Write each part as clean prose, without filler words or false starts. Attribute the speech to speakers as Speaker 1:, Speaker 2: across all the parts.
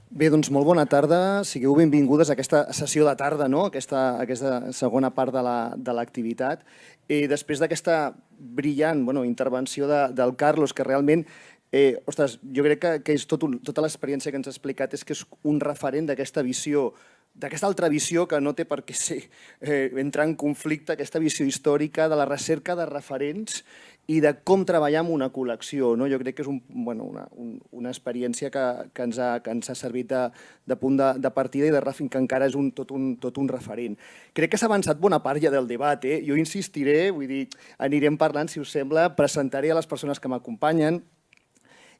Speaker 1: Bé, doncs molt bona tarda. Sigueu benvingudes a aquesta sessió de tarda, no? Aquesta segona part de l'activitat. Després d'aquesta brillant intervenció del Carlos, que realment, ostres, jo crec que és tota l'experiència que ens ha explicat és que és un referent d'aquesta visió, d'aquesta altra visió que no té per què ser entrar en conflicte, aquesta visió històrica de la recerca de referents i de com treballar amb una col·lecció. Jo crec que és una experiència que ens ha servit de punt de partida i que encara és tot un referent. Crec que s'ha avançat bona part ja del debat. Jo insistiré, vull dir, anirem parlant, si us sembla, presentaré a les persones que m'acompanyen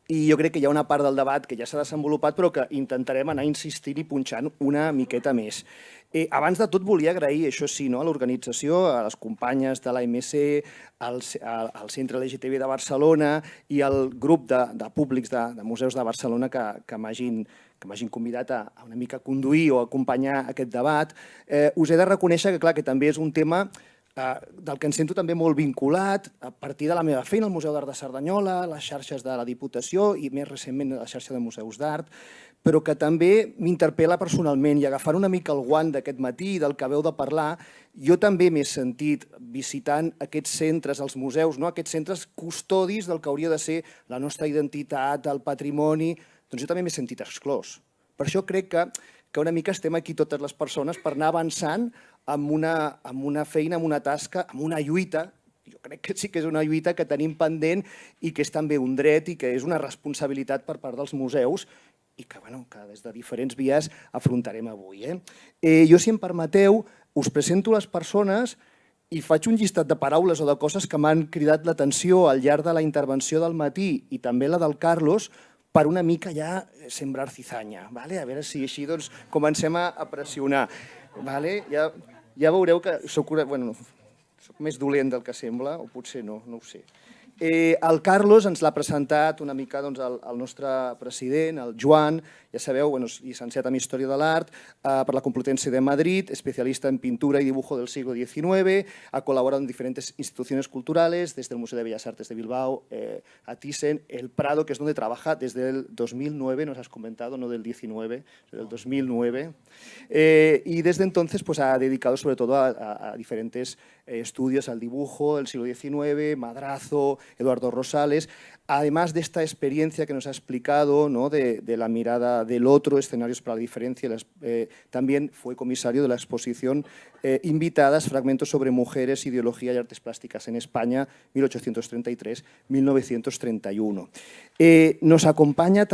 Speaker 1: i jo crec que hi ha una part del debat que ja s'ha desenvolupat però que intentarem anar insistint i punxant una miqueta més. Abans de tot volia agrair, això sí, a l'organització, a les companyes de l'AMC, al Centre LGTB de Barcelona i al grup de públics de museus de Barcelona que m'hagin convidat a una mica conduir o acompanyar aquest debat. Us he de reconèixer que, clar, que també és un tema del que em sento també molt vinculat a partir de la meva feina al Museu d'Art de Cerdanyola, les xarxes de la Diputació i més recentment la xarxa de museus d'art, però que també m'interpel·la personalment i agafant una mica el guant d'aquest matí i del que veu de parlar, jo també m'he sentit visitant aquests centres, els museus, aquests centres custodis del que hauria de ser la nostra identitat, el patrimoni, doncs jo també m'he sentit exclòs. Per això crec que una mica estem aquí totes les persones per anar avançant amb una feina, amb una tasca, amb una lluita. Jo crec que sí que és una lluita que tenim pendent i que és també un dret i que és una responsabilitat per part dels museus i que des de diferents vies afrontarem avui. Jo, si em permeteu, us presento les persones i faig un llistat de paraules o de coses que m'han cridat l'atenció al llarg de la intervenció del matí i també la del Carlos, per una mica ja sembrar cizanya. A veure si així comencem a pressionar. Ja veureu que soc més dolent del que sembla, o potser no, no ho sé. El Carlos ens l'ha presentat una mica el nostre president, el Joan, ja sabeu, llicenciat en Història de l'Art per la Complutense de Madrid, especialista en pintura y dibujo del siglo XIX, ha colaborado en diferentes instituciones culturales, desde el Museo de Bellas Artes de Bilbao a Thyssen, el Prado, que es donde trabaja desde el 2009, nos has comentado, no del 19, del 2009, y desde entonces ha dedicado sobre todo a diferentes estudios al dibujo del siglo XIX, Madrazo, Eduardo Rosales, además de esta experiencia que nos ha explicado, de la mirada del otro, escenarios para la diferencia, también fue comisario de la exposición Invitadas, fragmentos sobre mujeres, ideología y artes plásticas en España, 1833-1931. Ens acompanya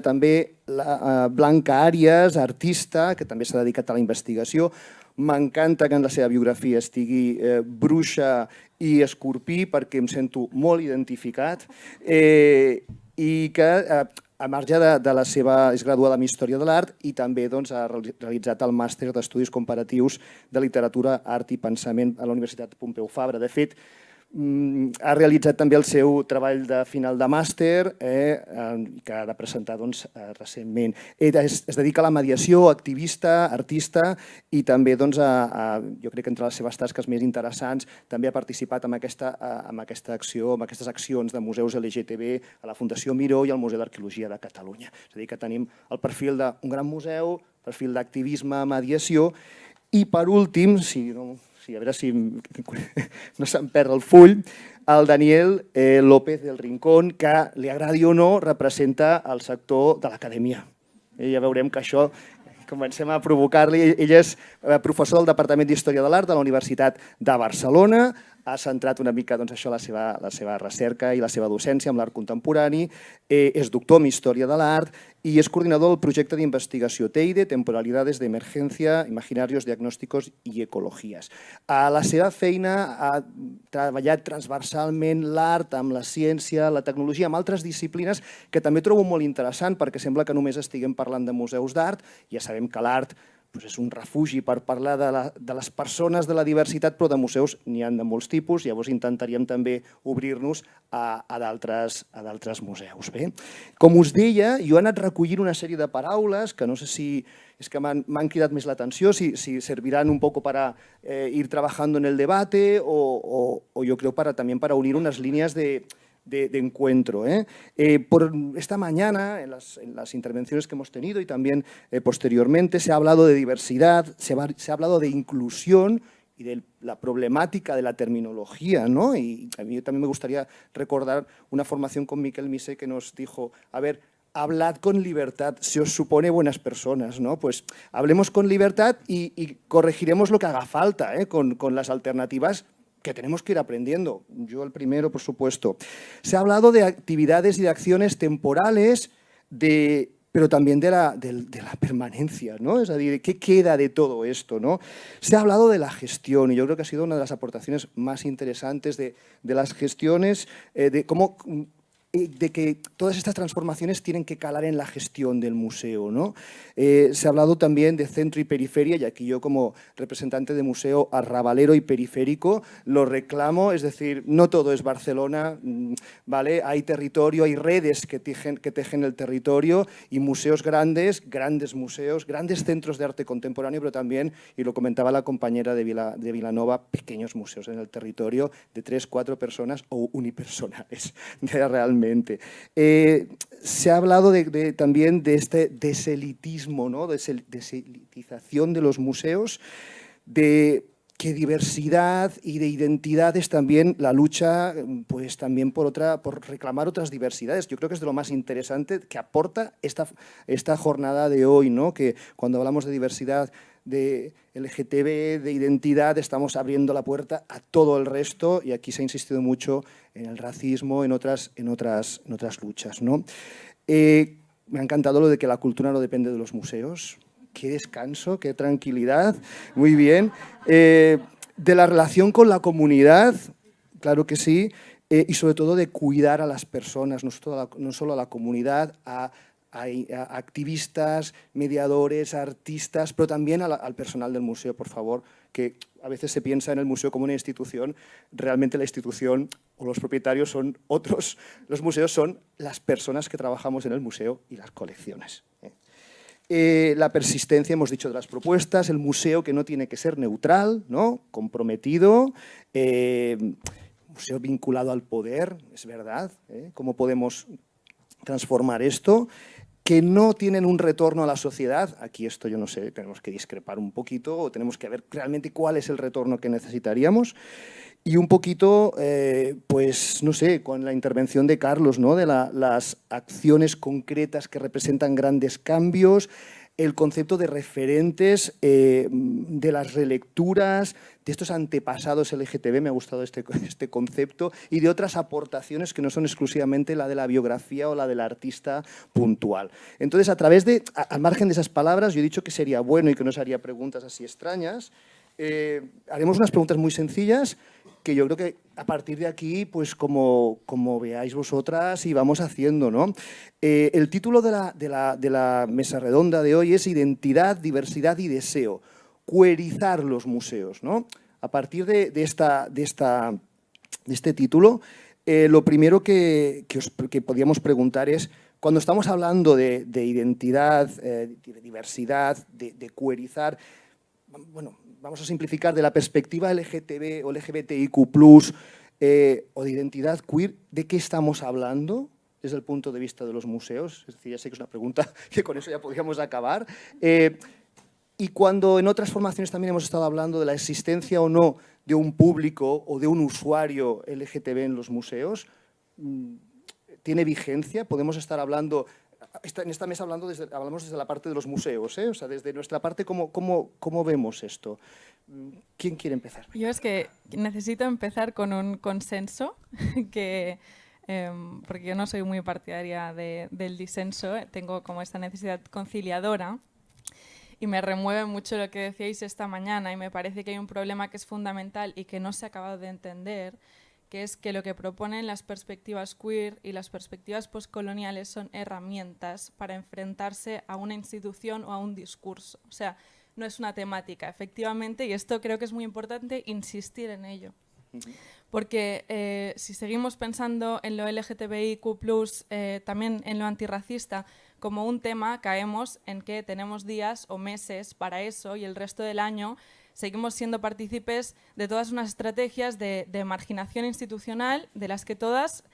Speaker 1: també la Blanca Àrias, artista, que també s'ha dedicat a la investigació. M'encanta que en la seva biografia estigui bruixa i escorpí perquè em sento molt identificat i que a marge de la seva... és graduada en Història de l'Art i també ha realitzat el màster d'Estudis Comparatius de Literatura, Art i Pensament a la Universitat Pompeu Fabra. De fet, ha realitzat també el seu treball de final de màster que ha de presentar recentment. Es dedica a la mediació, activista, artista i també, jo crec que entre les seves tasques més interessants, també ha participat en aquesta acció, en aquestes accions de museus LGTB a la Fundació Miró i al Museu d'Arqueologia de Catalunya. És a dir, que tenim el perfil d'un gran museu, perfil d'activisme, mediació i, per últim, a veure si no se'm perd el full, el Daniel López del Rincón, que, li agradi o no, representa el sector de l'acadèmia. Ja veurem que això comencem a provocar-li. Ell és professor del Departament d'Història de l'Art de la Universitat de Barcelona, ha centrat una mica la seva recerca i la seva docència amb l'art contemporani, és doctor en Història de l'Art i és coordinador del projecte d'investigació TEIDE, Temporalidades de Emergencia, Imaginarios, Diagnósticos i Ecologies. A la seva feina ha treballat transversalment l'art amb la ciència, la tecnologia, amb altres disciplines que també trobo molt interessant perquè sembla que només estiguem parlant de museus d'art. Ja sabem que l'art és un refugi per parlar de les persones, de la diversitat, però de museus n'hi ha de molts tipus, llavors intentaríem també obrir-nos a d'altres museus. Com us deia, jo he anat recollint una sèrie de paraules que no sé si és que m'han cridat més l'atenció, si serviran un poco para ir trabajando en el debate o yo creo también para unir unas líneas de de encuentro. Por esta mañana, en las intervenciones que hemos tenido y también posteriormente, se ha hablado de diversidad, se ha hablado de inclusión y de la problemática de la terminología, ¿no? Y a mí también me gustaría recordar una formación con Miquel Misé que nos dijo, a ver, hablad con libertad, se os supone buenas personas, ¿no? Pues hablemos con libertad y corregiremos lo que haga falta, con las alternativas que tenemos que ir aprendiendo. Yo el primero, por supuesto. Se ha hablado de actividades y de acciones temporales, pero también de la permanencia, ¿no? Es decir, ¿qué queda de todo esto, ¿no? Se ha hablado de la gestión y yo creo que ha sido una de las aportaciones más interesantes de las gestiones, de cómo de que todas estas transformaciones tienen que calar en la gestión del museo, ¿no? Se ha hablado también de centro y periferia, y aquí yo como representante de museo arrabalero y periférico lo reclamo, es decir, no todo es Barcelona, ¿vale? Hay territorio, hay redes que tejen el territorio y museos grandes museos, grandes centros de arte contemporáneo, pero también, y lo comentaba la compañera de Vilanova, pequeños museos en el territorio de 3, 4 personas o unipersonales, realmente. Se ha hablado también de este deselitismo, ¿no? Deselitización de los museos, de que diversidad y de identidades también, la lucha pues también por reclamar otras diversidades. Yo creo que es de lo más interesante que aporta esta jornada de hoy, ¿no? Que cuando hablamos de diversidad, de LGTB, de identidad, estamos abriendo la puerta a todo el resto y aquí se ha insistido mucho en el racismo, en otras luchas, ¿no? Me ha encantado lo de que la cultura no depende de los museos. Qué descanso, qué tranquilidad, muy bien. De la relación con la comunidad, claro que sí, y sobre todo de cuidar a las personas, no solo a la comunidad, a activistas, mediadores, artistas, pero también al personal del museo, por favor, que a veces se piensa en el museo como una institución, realmente la institución o los propietarios son otros, los museos son las personas que trabajamos en el museo y las colecciones. La persistencia, hemos dicho, de las propuestas, el museo que no tiene que ser neutral, ¿no? Comprometido, museo vinculado al poder, es verdad, ¿cómo podemos transformar esto? Que no tienen un retorno a la sociedad, aquí esto yo no sé, tenemos que discrepar un poquito o tenemos que ver realmente cuál es el retorno que necesitaríamos. Y un poquito, pues no sé, con la intervención de Carlos, ¿no? De las acciones concretas que representan grandes cambios, el concepto de referentes, de las relecturas, de estos antepasados LGTB, me ha gustado este concepto, y de otras aportaciones que no son exclusivamente la de la biografía o la del artista puntual. Entonces, al margen de esas palabras, yo he dicho que sería bueno y que no se haría preguntas así extrañas. Haremos unas preguntas muy sencillas que yo creo que a partir de aquí, pues como veáis vosotras y vamos haciendo, ¿no? El título de la mesa redonda de hoy es Identidad, diversidad y deseo. Queerizar los museos, ¿no? A partir de este título, lo primero que podíamos preguntar es, cuando estamos hablando de identidad, de diversidad, de queerizar, bueno, vamos a simplificar, de la perspectiva LGTB o LGBTIQ+, o de identidad queer, ¿de qué estamos hablando desde el punto de vista de los museos? Es decir, ya sé que es una pregunta que con eso ya podríamos acabar. Y cuando en otras formaciones también hemos estado hablando de la existencia o no de un público o de un usuario LGTB en los museos, ¿tiene vigencia? ¿Podemos estar hablando... En esta mesa hablamos desde la parte de los museos, o sea, desde nuestra parte, ¿cómo vemos esto? ¿Quién quiere empezar?
Speaker 2: Yo es que necesito empezar con un consenso, porque yo no soy muy partidaria del disenso, tengo como esta necesidad conciliadora y me remueve mucho lo que decíais esta mañana y me parece que hay un problema que es fundamental y que no se ha acabado de entender, que es que lo que proponen las perspectivas queer y las perspectivas postcoloniales son herramientas para enfrentarse a una institución o a un discurso. O sea, no es una temática, efectivamente, y esto creo que es muy importante insistir en ello. Porque si seguimos pensando en lo LGTBIQ+, también en lo antirracista, como un tema, caemos en que tenemos días o meses para eso y el resto del año seguimos siendo partícipes de todas unas estrategias de marginación institucional de las que todas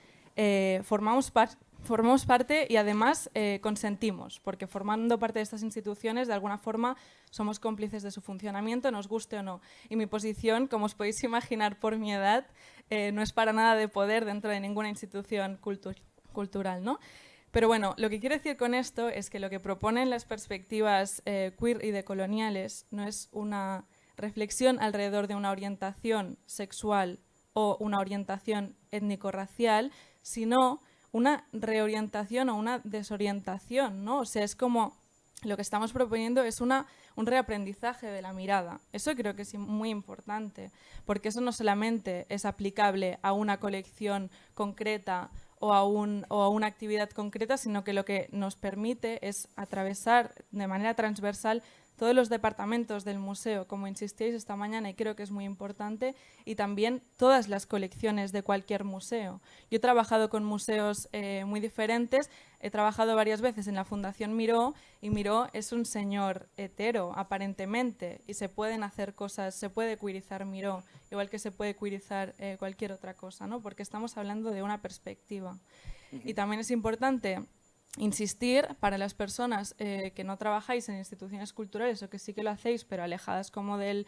Speaker 2: formamos parte y además consentimos, porque formando parte de estas instituciones de alguna forma somos cómplices de su funcionamiento, nos guste o no. Y mi posición, como os podéis imaginar por mi edad, no es para nada de poder dentro de ninguna institución cultural, ¿no? Pero bueno, lo que quiero decir con esto es que lo que proponen las perspectivas queer y decoloniales no es una reflexión alrededor de una orientación sexual o una orientación étnico-racial, sino una reorientación o una desorientación, ¿no? O sea, es como lo que estamos proponiendo es un reaprendizaje de la mirada. Eso creo que es muy importante, porque eso no solamente es aplicable a una colección concreta o a una actividad concreta, sino que lo que nos permite es atravesar de manera transversal todos los departamentos del museo, como insistíais esta mañana, y creo que es muy importante, y también todas las colecciones de cualquier museo. Yo he trabajado con museos muy diferentes, he trabajado varias veces en la Fundación Miró, y Miró es un señor hetero, aparentemente, y se pueden hacer cosas, se puede queerizar Miró, igual que se puede queerizar cualquier otra cosa, ¿no? Porque estamos hablando de una perspectiva. Y también es importante insistir para las personas que no trabajáis en instituciones culturales o que sí que lo hacéis, pero alejadas como de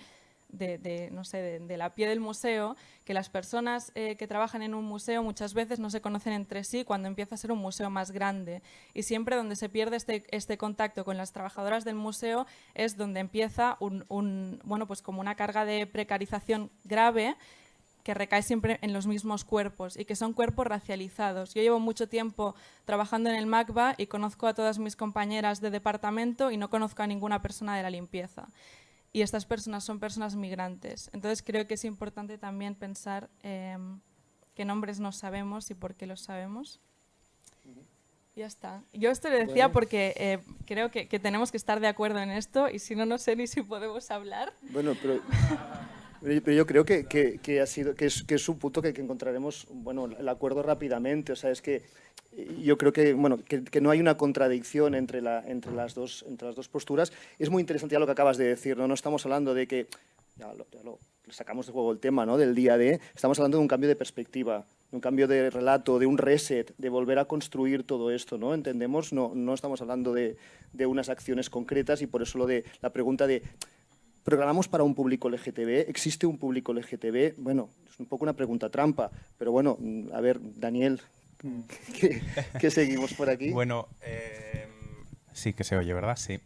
Speaker 2: la pie del museo, que las personas que trabajan en un museo muchas veces no se conocen entre sí cuando empieza a ser un museo más grande. Y siempre donde se pierde este contacto con las trabajadoras del museo es donde empieza bueno, pues como una carga de precarización grave que recae siempre en los mismos cuerpos y que son cuerpos racializados. Yo llevo mucho tiempo trabajando en el MACBA y conozco a todas mis compañeras de departamento y no conozco a ninguna persona de la limpieza. Y estas personas son personas migrantes. Entonces creo que es importante también pensar qué nombres no sabemos y por qué los sabemos. Ya está. Yo esto le decía porque creo que tenemos que estar de acuerdo en esto y si no, no sé ni si podemos hablar.
Speaker 1: Bueno, pero yo creo que es un punto que encontraremos, bueno, el acuerdo rápidamente. O sea, es que yo creo que, bueno, que no hay una contradicción entre las dos posturas. Es muy interesante ya lo que acabas de decir, ¿no? No estamos hablando de que, ya lo sacamos de juego el tema, ¿no? Del día de, estamos hablando de un cambio de perspectiva, de un cambio de relato, de un reset, de volver a construir todo esto, ¿no? Entendemos, no estamos hablando de unas acciones concretas y por eso lo de la pregunta de ¿programamos para un público LGTB? ¿Existe un público LGTB? Bueno, es un poco una pregunta trampa, pero bueno, a ver, Daniel, ¿qué seguimos por aquí?
Speaker 3: Bueno, sí que se oye, ¿verdad? Sí.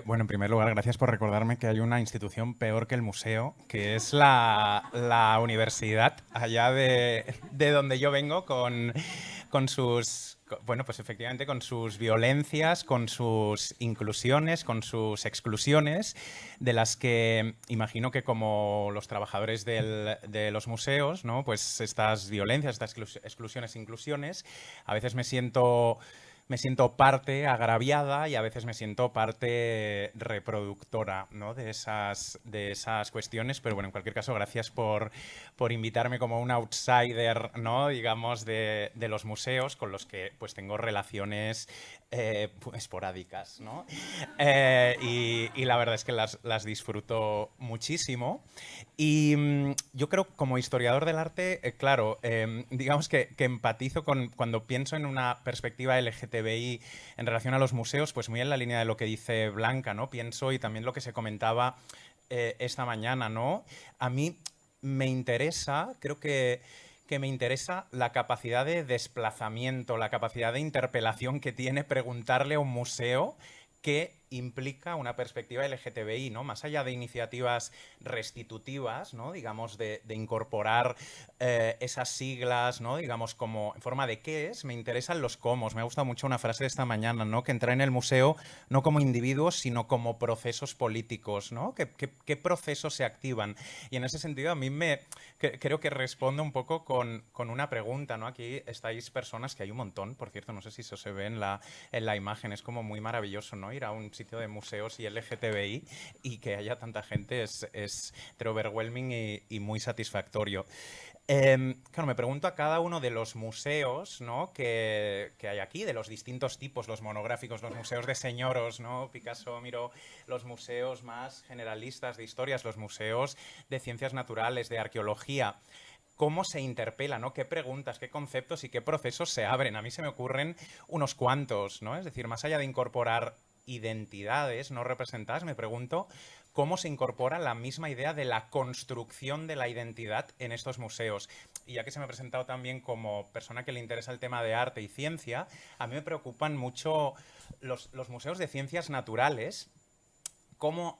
Speaker 3: Bueno, en primer lugar, gracias por recordarme que hay una institución peor que el museo, que es la universidad, allá de donde yo vengo, con sus... Bueno, pues efectivamente con sus violencias, con sus inclusiones, con sus exclusiones, de las que imagino que como los trabajadores de los museos, ¿no? Pues estas violencias, estas exclusiones, inclusiones, a veces me siento parte agraviada y a veces me siento parte reproductora, ¿no? de esas cuestiones, pero bueno, en cualquier caso, gracias por invitarme como un outsider, ¿no? Digamos, de los museos con los que pues tengo relaciones esporádicas, ¿no? Y la verdad es que las disfruto muchísimo. Y yo creo, como historiador del arte, claro, digamos que empatizo cuando pienso en una perspectiva LGTBI en relación a los museos, pues muy en la línea de lo que dice Blanca, ¿no? Pienso, y también lo que se comentaba esta mañana, ¿no? A mí me interesa, creo que me interesa la capacidad de desplazamiento, la capacidad de interpelación que tiene preguntarle a un museo qué implica una perspectiva LGTBI, ¿no? Más allá de iniciativas restitutivas, ¿no? Digamos, de incorporar esas siglas, ¿no? Digamos, como en forma de qué es, me interesan los cómo. Me ha gustado mucho una frase de esta mañana, ¿no? Que entrar en el museo no como individuos, sino como procesos políticos, ¿no? ¿Qué procesos se activan? Y en ese sentido a mí creo que responde un poco con una pregunta, ¿no? Aquí estáis personas, que hay un montón, por cierto, no sé si eso se ve en la imagen, es como muy maravilloso, ¿no? Ir a un sitio de museos y LGTBI y que haya tanta gente es overwhelming y muy satisfactorio. Claro, me pregunto a cada uno de los museos, ¿no? que hay aquí, de los distintos tipos, los monográficos, los museos de señoros, ¿no? Picasso, Miró, los museos más generalistas de historias, los museos de ciencias naturales, de arqueología. cómo se interpela, ¿no? Qué preguntas, qué conceptos y qué procesos se abren. A mí se me ocurren unos cuantos, ¿no? Es decir, más allá de incorporar identidades no representadas, me pregunto cómo se incorpora la misma idea de la construcción de la identidad en estos museos. Y ya que se me ha presentado también como persona que le interesa el tema de arte y ciencia, a mí me preocupan mucho los museos de ciencias naturales, cómo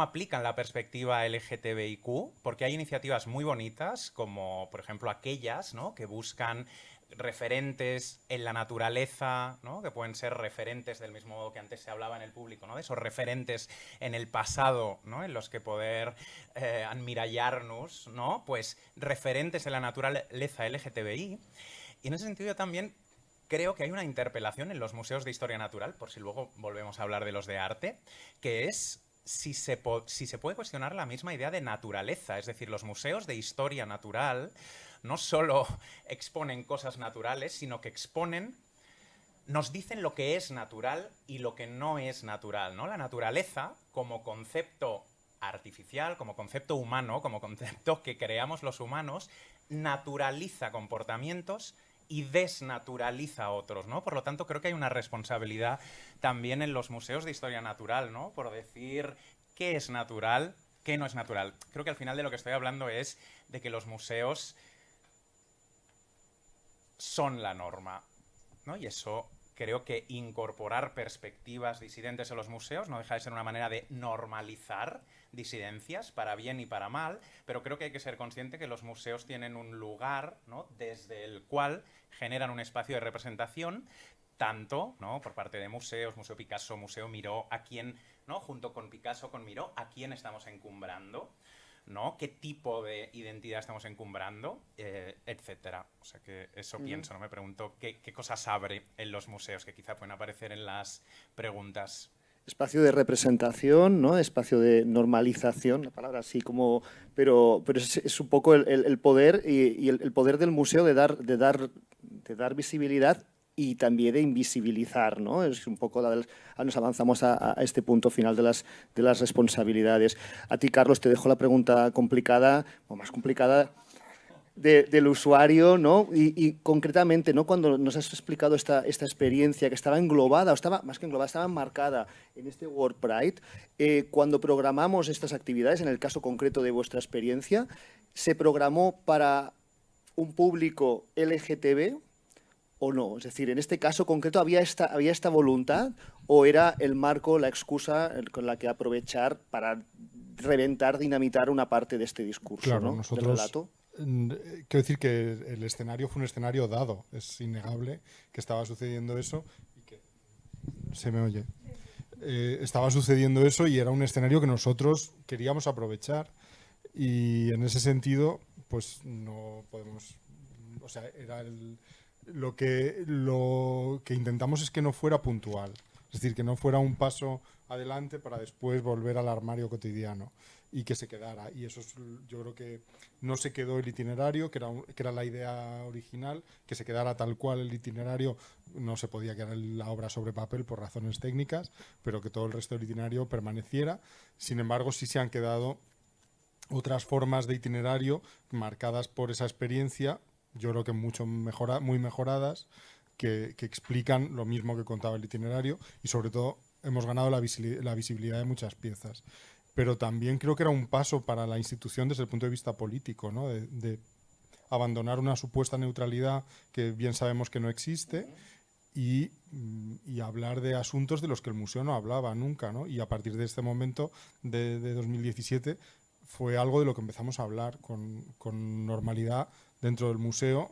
Speaker 3: aplican la perspectiva LGTBIQ, porque hay iniciativas muy bonitas, como por ejemplo aquellas, ¿no?, que buscan referentes en la naturaleza, ¿no?, que pueden ser referentes del mismo modo que antes se hablaba en el público, ¿no?, de esos referentes en el pasado, ¿no?, en los que poder admirallarnos, ¿no?, pues referentes en la naturaleza LGTBI. Y en ese sentido yo también creo que hay una interpelación en los museos de historia natural, por si luego volvemos a hablar de los de arte, que es si se puede cuestionar la misma idea de naturaleza. Es decir, los museos de historia natural no solo exponen cosas naturales, sino que nos dicen lo que es natural y lo que no es natural, ¿no? La naturaleza como concepto artificial, como concepto humano, como concepto que creamos los humanos, naturaliza comportamientos y desnaturaliza otros, ¿no? Por lo tanto, creo que hay una responsabilidad también en los museos de historia natural, ¿no?, por decir qué es natural, qué no es natural. Creo que al final de lo que estoy hablando es de que los museos son la norma, ¿no? Y eso creo que incorporar perspectivas disidentes en los museos no deja de ser una manera de normalizar disidencias para bien y para mal, pero creo que hay que ser consciente que los museos tienen un lugar, ¿no?, desde el cual generan un espacio de representación, tanto, ¿no?, por parte de museos, Museo Picasso, Museo Miró, a quien, ¿no?, junto con Picasso, con Miró, a quién estamos encumbrando, ¿no?, qué tipo de identidad estamos encumbrando, etcétera. O sea que eso pienso, ¿no? Me pregunto qué cosas abre en los museos que quizá pueden aparecer en las preguntas.
Speaker 1: Espacio de representación, ¿no? Espacio de normalización, la palabra así como... Pero es un poco el poder y el poder del museo de dar visibilidad y también de invisibilizar, ¿no? Es un poco nos avanzamos a este punto final de las responsabilidades. A ti, Carlos, te dejo la pregunta complicada, o más complicada, del usuario, ¿no? Y concretamente, ¿no?, cuando nos has explicado esta experiencia que estaba englobada, o estaba, más que englobada, estaba enmarcada en este World Pride, cuando programamos estas actividades, en el caso concreto de vuestra experiencia, ¿se programó para un público LGTB o no? Es decir, en este caso concreto, ¿había esta voluntad o era el marco, la excusa con la que aprovechar para reventar, dinamitar una parte de este discurso,
Speaker 4: claro,
Speaker 1: ¿no?,
Speaker 4: nosotros,
Speaker 1: del relato?
Speaker 4: Quiero decir que el escenario fue un escenario dado. Es innegable que estaba sucediendo eso y que se me oye. Estaba sucediendo eso y era un escenario que nosotros queríamos aprovechar y en ese sentido pues no podemos, o sea, lo que intentamos es que no fuera puntual, es decir, que no fuera un paso adelante para después volver al armario cotidiano y que se quedara. Y eso yo creo que no se quedó el itinerario, que era la idea original, que se quedara tal cual el itinerario. No se podía quedar la obra sobre papel por razones técnicas, pero que todo el resto del itinerario permaneciera. Sin embargo, sí se han quedado otras formas de itinerario marcadas por esa experiencia, yo creo que muy mejoradas, que explican lo mismo que contaba el itinerario y sobre todo hemos ganado la visibilidad de muchas piezas. Pero también creo que era un paso para la institución desde el punto de vista político, ¿no?, de abandonar una supuesta neutralidad que bien sabemos que no existe y hablar de asuntos de los que el museo no hablaba nunca, ¿no? Y a partir de este momento de 2017 fue algo de lo que empezamos a hablar con normalidad dentro del museo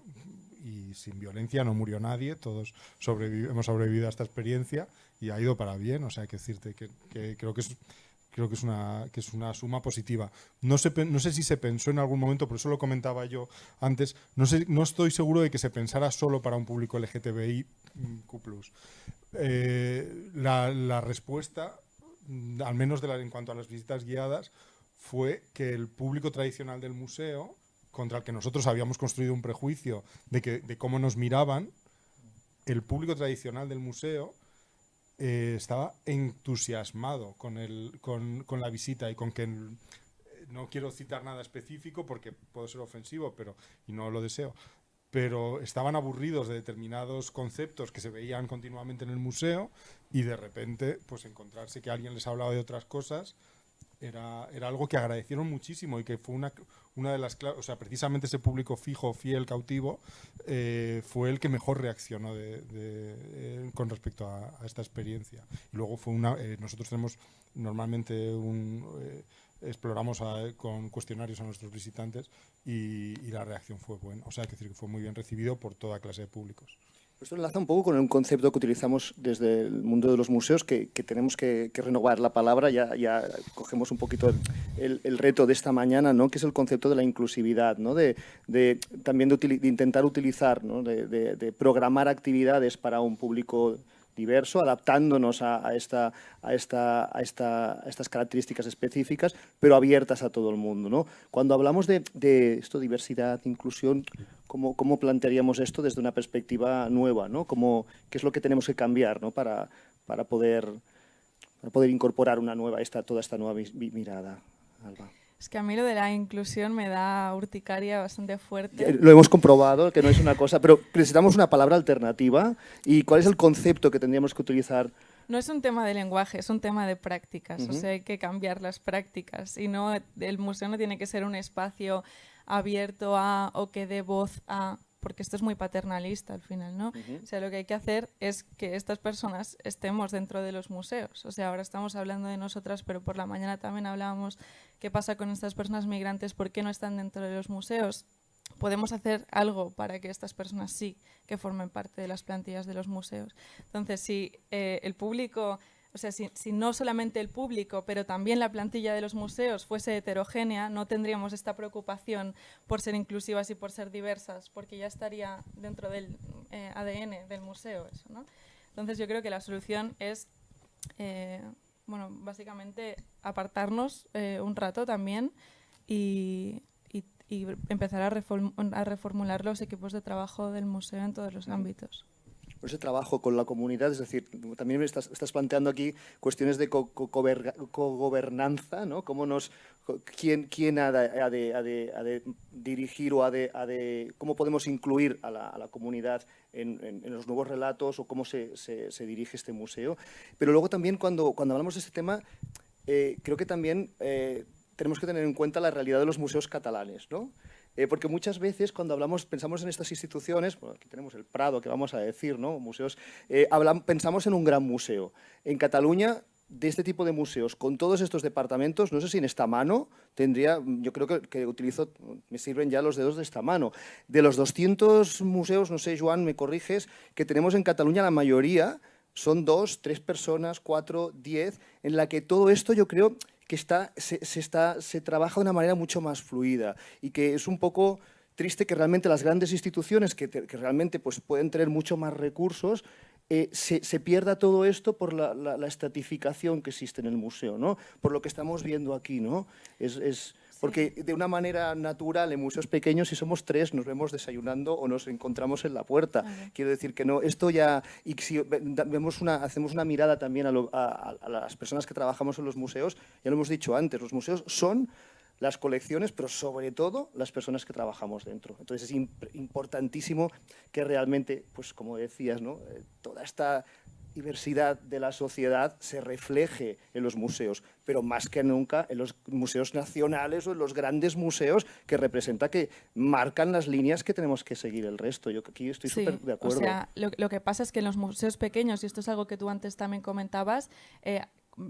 Speaker 4: y sin violencia. No murió nadie, todos hemos sobrevivido a esta experiencia y ha ido para bien. O sea, hay que decirte que creo que es una suma positiva. No sé si se pensó en algún momento, por eso lo comentaba yo antes, no estoy seguro de que se pensara solo para un público LGTBIQ+. La respuesta, al menos en cuanto a las visitas guiadas, fue que el público tradicional del museo, contra el que nosotros habíamos construido un prejuicio de cómo nos miraban, el público tradicional del museo estaba entusiasmado con la visita y con que no quiero citar nada específico porque puedo ser ofensivo, y no lo deseo, pero estaban aburridos de determinados conceptos que se veían continuamente en el museo y de repente pues encontrarse que alguien les hablaba de otras cosas era algo que agradecieron muchísimo y que fue una de las claves, o sea, precisamente ese público fijo, fiel, cautivo, fue el que mejor reaccionó con respecto a esta experiencia. Y luego nosotros tenemos normalmente exploramos con cuestionarios a nuestros visitantes y la reacción fue buena. O sea, hay que decir que fue muy bien recibido por toda clase de públicos.
Speaker 1: Esto enlaza un poco con un concepto que utilizamos desde el mundo de los museos, que tenemos que renovar la palabra, ya cogemos un poquito el reto de esta mañana, ¿no? Que es el concepto de la inclusividad, ¿no? También de intentar utilizar, ¿no? de programar actividades para un público diverso, adaptándonos a estas características específicas, pero abiertas a todo el mundo, ¿no? Cuando hablamos de esto, diversidad, inclusión, ¿cómo plantearíamos esto desde una perspectiva nueva, ¿no? ¿Qué es lo que tenemos que cambiar, ¿no? para poder incorporar toda esta nueva mirada, Alba?
Speaker 2: Es que a mí lo de la inclusión me da urticaria bastante fuerte.
Speaker 1: Lo hemos comprobado, que no es una cosa, pero necesitamos una palabra alternativa. ¿Y cuál es el concepto que tendríamos que utilizar?
Speaker 2: No es un tema de lenguaje, es un tema de prácticas. O sea, hay que cambiar las prácticas. Y no, el museo no tiene que ser un espacio abierto a o que dé voz a, porque esto es muy paternalista al final, ¿no? O sea, lo que hay que hacer es que estas personas estemos dentro de los museos. O sea, ahora estamos hablando de nosotras, pero por la mañana también hablábamos qué pasa con estas personas migrantes, por qué no están dentro de los museos. Podemos hacer algo para que estas personas sí que formen parte de las plantillas de los museos. Entonces, si el público... O sea, si no solamente el público, pero también la plantilla de los museos fuese heterogénea, no tendríamos esta preocupación por ser inclusivas y por ser diversas, porque ya estaría dentro del ADN del museo eso, ¿no? Entonces yo creo que la solución es, básicamente apartarnos un rato también y empezar a reformular los equipos de trabajo del museo en todos los ámbitos.
Speaker 1: Ese trabajo con la comunidad, es decir, también estás planteando aquí cuestiones de cogobernanza, ¿no? ¿Quién ha de dirigir o cómo podemos incluir a la comunidad en los nuevos relatos o cómo se dirige este museo? Pero luego también cuando hablamos de este tema, creo que también tenemos que tener en cuenta la realidad de los museos catalanes, ¿no? Porque muchas veces cuando pensamos en estas instituciones, bueno, aquí tenemos el Prado, que vamos a decir, ¿no? Museos, pensamos en un gran museo. En Cataluña, de este tipo de museos, con todos estos departamentos, no sé si en esta mano yo creo que me sirven ya los dedos de esta mano. De los 200 museos, no sé, Joan, me corriges, que tenemos en Cataluña, la mayoría son 2, 3 personas, 4, 10, en la que todo esto yo creo que se trabaja de una manera mucho más fluida y que es un poco triste que realmente las grandes instituciones que realmente pues, pueden tener mucho más recursos se pierda todo esto por la estratificación que existe en el museo, ¿no? Por lo que estamos viendo aquí, ¿no? Porque de una manera natural en museos pequeños, si somos 3, nos vemos desayunando o nos encontramos en la puerta. Vale. Quiero decir que no, esto ya... Y si hacemos una mirada también a las personas que trabajamos en los museos, ya lo hemos dicho antes, los museos son las colecciones, pero sobre todo las personas que trabajamos dentro. Entonces es importantísimo que realmente, pues como decías, ¿no? Toda esta diversidad de la sociedad se refleje en los museos, pero más que nunca en los museos nacionales o en los grandes museos que representa que marcan las líneas que tenemos que seguir el resto. Yo aquí estoy súper de acuerdo.
Speaker 2: O sea, lo que pasa es que en los museos pequeños, y esto es algo que tú antes también comentabas,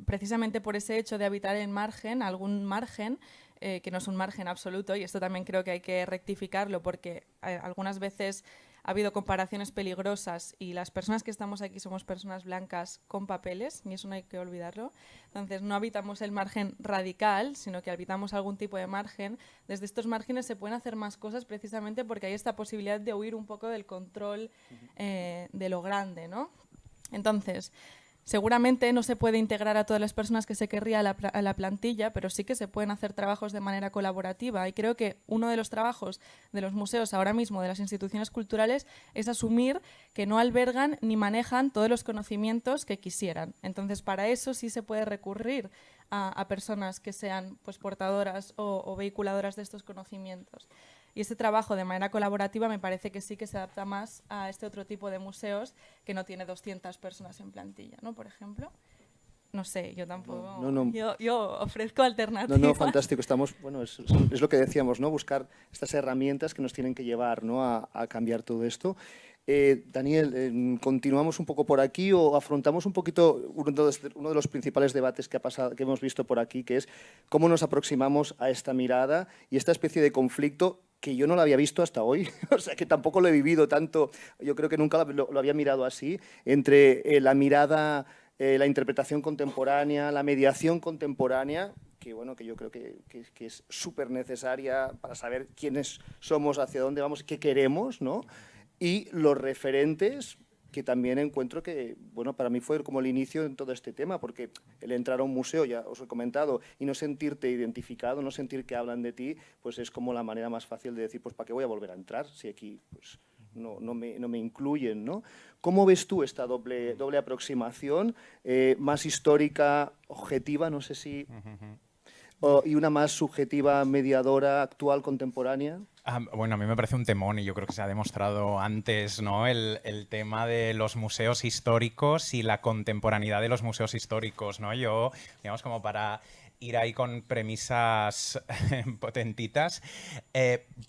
Speaker 2: precisamente por ese hecho de habitar en margen, algún margen, que no es un margen absoluto, y esto también creo que hay que rectificarlo porque algunas veces ha habido comparaciones peligrosas y las personas que estamos aquí somos personas blancas con papeles, y eso no hay que olvidarlo. Entonces no habitamos el margen radical, sino que habitamos algún tipo de margen. Desde estos márgenes se pueden hacer más cosas precisamente porque hay esta posibilidad de huir un poco del control de lo grande, ¿no? Entonces, seguramente no se puede integrar a todas las personas que se querría a la plantilla, pero sí que se pueden hacer trabajos de manera colaborativa. Y creo que uno de los trabajos de los museos ahora mismo, de las instituciones culturales, es asumir que no albergan ni manejan todos los conocimientos que quisieran. Entonces, para eso sí se puede recurrir a personas que sean pues, portadoras o vehiculadoras de estos conocimientos. Y este trabajo de manera colaborativa me parece que sí que se adapta más a este otro tipo de museos que no tiene 200 personas en plantilla, ¿no? Por ejemplo. No sé, yo tampoco.
Speaker 1: No.
Speaker 2: Yo ofrezco alternativas.
Speaker 1: No, fantástico. Estamos, bueno, es lo que decíamos, ¿no? Buscar estas herramientas que nos tienen que llevar, ¿no? a cambiar todo esto. Daniel, ¿continuamos un poco por aquí o afrontamos un poquito uno de los principales debates que hemos visto por aquí, que es cómo nos aproximamos a esta mirada y esta especie de conflicto que yo no lo había visto hasta hoy, o sea, que tampoco lo he vivido tanto, yo creo que nunca lo había mirado así, entre la mirada, la interpretación contemporánea, la mediación contemporánea, que bueno, que yo creo que es súper necesaria para saber quiénes somos, hacia dónde vamos, qué queremos, ¿no? Y los referentes, que también encuentro que, bueno, para mí fue como el inicio en todo este tema, porque el entrar a un museo, ya os he comentado, y no sentirte identificado, no sentir que hablan de ti, pues es como la manera más fácil de decir, pues ¿para qué voy a volver a entrar si aquí pues, no me incluyen, ¿no? ¿Cómo ves tú esta doble aproximación, más histórica, objetiva, no sé si, y una más subjetiva, mediadora, actual, contemporánea?
Speaker 3: Bueno, a mí me parece un temón y yo creo que se ha demostrado antes, ¿no? El tema de los museos históricos y la contemporaneidad de los museos históricos, ¿no? Yo, digamos, como para ir ahí con premisas potentitas,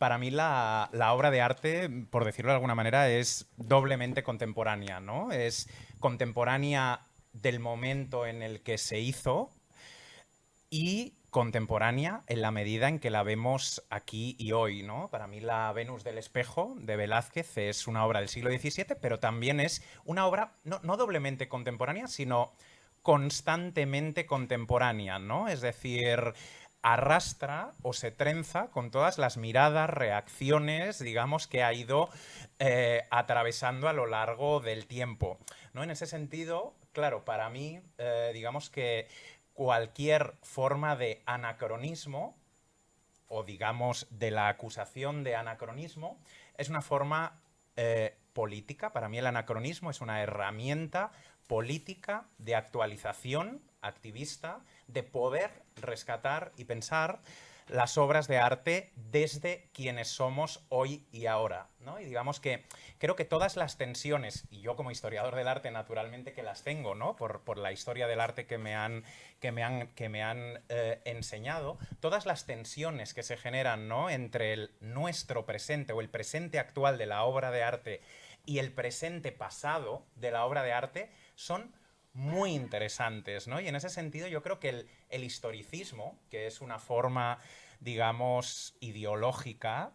Speaker 3: para mí la obra de arte, por decirlo de alguna manera, es doblemente contemporánea, ¿no? Es contemporánea del momento en el que se hizo y contemporánea en la medida en que la vemos aquí y hoy, ¿no? Para mí la Venus del Espejo de Velázquez es una obra del siglo XVII, pero también es una obra no doblemente contemporánea, sino constantemente contemporánea, ¿no? Es decir, arrastra o se trenza con todas las miradas, reacciones, digamos, que ha ido atravesando a lo largo del tiempo, ¿no? En ese sentido, claro, para mí, digamos que cualquier forma de anacronismo, o digamos de la acusación de anacronismo, es una forma política. Para mí el anacronismo es una herramienta política de actualización activista, de poder rescatar y pensar las obras de arte desde quienes somos hoy y ahora, ¿no? Y digamos que creo que todas las tensiones, y yo como historiador del arte naturalmente que las tengo, ¿no? Por la historia del arte que me han enseñado, todas las tensiones que se generan, ¿no? Entre nuestro presente o el presente actual de la obra de arte y el presente pasado de la obra de arte son muy interesantes, ¿no? Y en ese sentido yo creo que el historicismo, que es una forma, digamos, ideológica,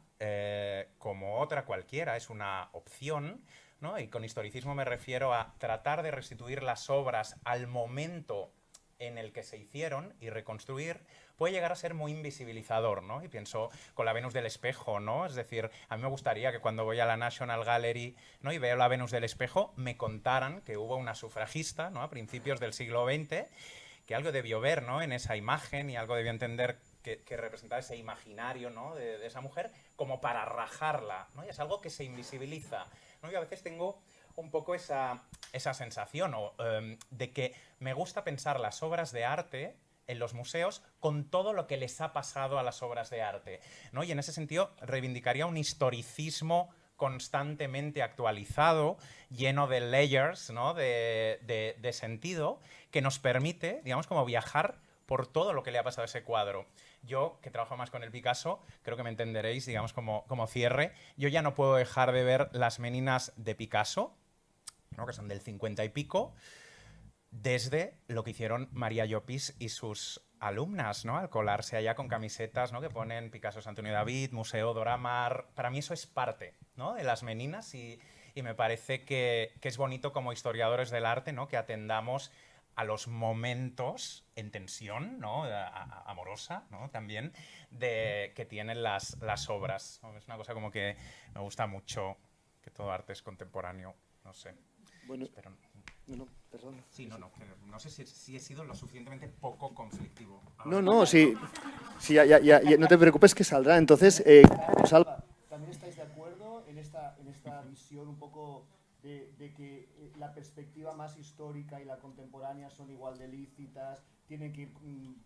Speaker 3: como otra cualquiera, es una opción, ¿no? Y con historicismo me refiero a tratar de restituir las obras al momento en el que se hicieron y reconstruir, puede llegar a ser muy invisibilizador, ¿no? Y pienso con la Venus del Espejo, ¿no? Es decir, a mí me gustaría que cuando voy a la National Gallery, ¿no? y veo la Venus del Espejo, me contaran que hubo una sufragista, ¿no? a principios del siglo XX, que algo debió ver, ¿no? en esa imagen y algo debió entender que representaba ese imaginario, ¿no? de esa mujer, como para rajarla, ¿no? Y es algo que se invisibiliza, ¿no? Y a veces tengo un poco esa sensación de que me gusta pensar las obras de arte en los museos con todo lo que les ha pasado a las obras de arte, ¿no? Y en ese sentido reivindicaría un historicismo constantemente actualizado, lleno de layers, ¿no? de sentido, que nos permite, digamos, como viajar por todo lo que le ha pasado a ese cuadro. Yo, que trabajo más con el Picasso, creo que me entenderéis, digamos, como cierre, yo ya no puedo dejar de ver las Meninas de Picasso, ¿no? que son del 50 y pico, desde lo que hicieron María Llopis y sus alumnas, ¿no? Al colarse allá con camisetas, ¿no? que ponen Picasso, Antonio David, Museo Dora Maar. Para mí eso es parte, ¿no? de las Meninas y me parece que es bonito como historiadores del arte, ¿no? que atendamos a los momentos en tensión, ¿no? amorosa, ¿no? también, que tienen las obras. Es una cosa como que me gusta mucho, que todo arte es contemporáneo, no sé.
Speaker 1: Bueno,
Speaker 3: Espero.
Speaker 1: no, perdón.
Speaker 3: Sí, no sé si he sido lo suficientemente poco conflictivo.
Speaker 1: No, sí, ya, no te preocupes que saldrá. Entonces, Salva, ¿también estáis de acuerdo en esta visión un poco de que la perspectiva más histórica y la contemporánea son igual de lícitas,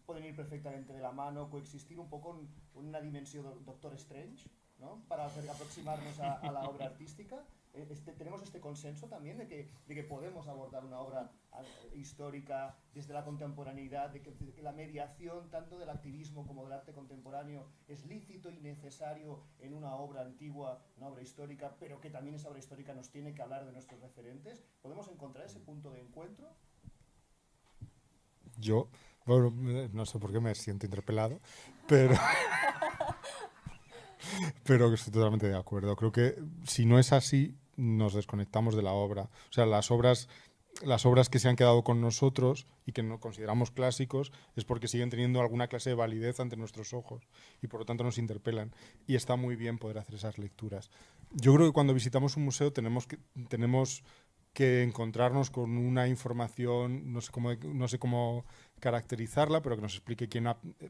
Speaker 1: pueden ir perfectamente de la mano, coexistir un poco en una dimensión Doctor Strange, ¿no? Para aproximarnos a la obra artística. Tenemos este consenso también de que podemos abordar una obra histórica desde la contemporaneidad, de que la mediación tanto del activismo como del arte contemporáneo es lícito y necesario en una obra antigua, una obra histórica, pero que también esa obra histórica nos tiene que hablar de nuestros referentes. ¿Podemos encontrar ese punto de encuentro?
Speaker 4: Yo, bueno, no sé por qué me siento interpelado, pero... pero estoy totalmente de acuerdo. Creo que si no es así, nos desconectamos de la obra. O sea, las obras que se han quedado con nosotros y que no consideramos clásicos es porque siguen teniendo alguna clase de validez ante nuestros ojos y por lo tanto nos interpelan. Y está muy bien poder hacer esas lecturas. Yo creo que cuando visitamos un museo tenemos que encontrarnos con una información, no sé cómo caracterizarla, pero que nos explique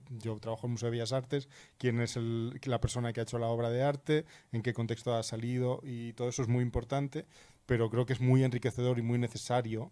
Speaker 4: yo trabajo en el Museo de Bellas Artes, quién es la persona que ha hecho la obra de arte, en qué contexto ha salido, y todo eso es muy importante, pero creo que es muy enriquecedor y muy necesario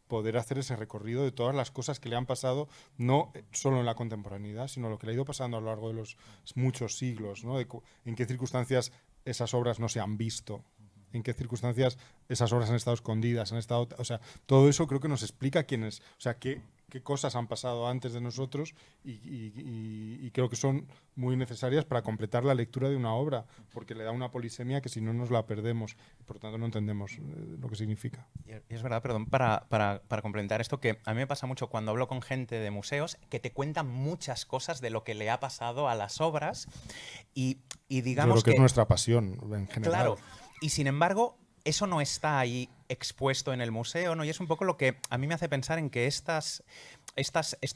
Speaker 4: poder hacer ese recorrido de todas las cosas que le han pasado, no solo en la contemporaneidad, sino lo que le ha ido pasando a lo largo de los muchos siglos, ¿no? En qué circunstancias esas obras no se han visto, en qué circunstancias esas obras han estado escondidas, o sea, todo eso creo que nos explica quiénes, o sea, qué cosas han pasado antes de nosotros y creo que son muy necesarias para completar la lectura de una obra, porque le da una polisemia que si no nos la perdemos, por lo tanto no entendemos lo que significa.
Speaker 3: Y es verdad, perdón, para complementar esto, que a mí me pasa mucho cuando hablo con gente de museos que te cuentan muchas cosas de lo que le ha pasado a las obras y digamos
Speaker 4: yo creo que es nuestra pasión en general.
Speaker 3: Claro, y sin embargo, eso no está ahí expuesto en el museo, ¿no? Y es un poco lo que a mí me hace pensar en que estos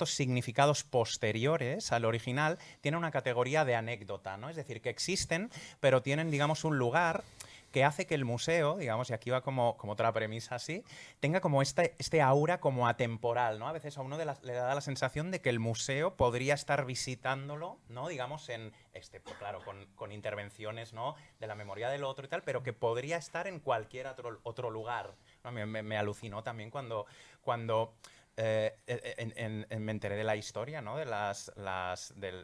Speaker 3: significados posteriores al original tienen una categoría de anécdota, ¿no? Es decir, que existen, pero tienen, digamos, un lugar que hace que el museo, digamos, y aquí va como otra premisa así, tenga como este aura como atemporal, ¿no? A veces a uno le da la sensación de que el museo podría estar visitándolo, ¿no? Digamos, pues claro, con intervenciones, ¿no? De la memoria del otro y tal, pero que podría estar en cualquier otro lugar, ¿no? Me alucinó también cuando me enteré de la historia, ¿no? De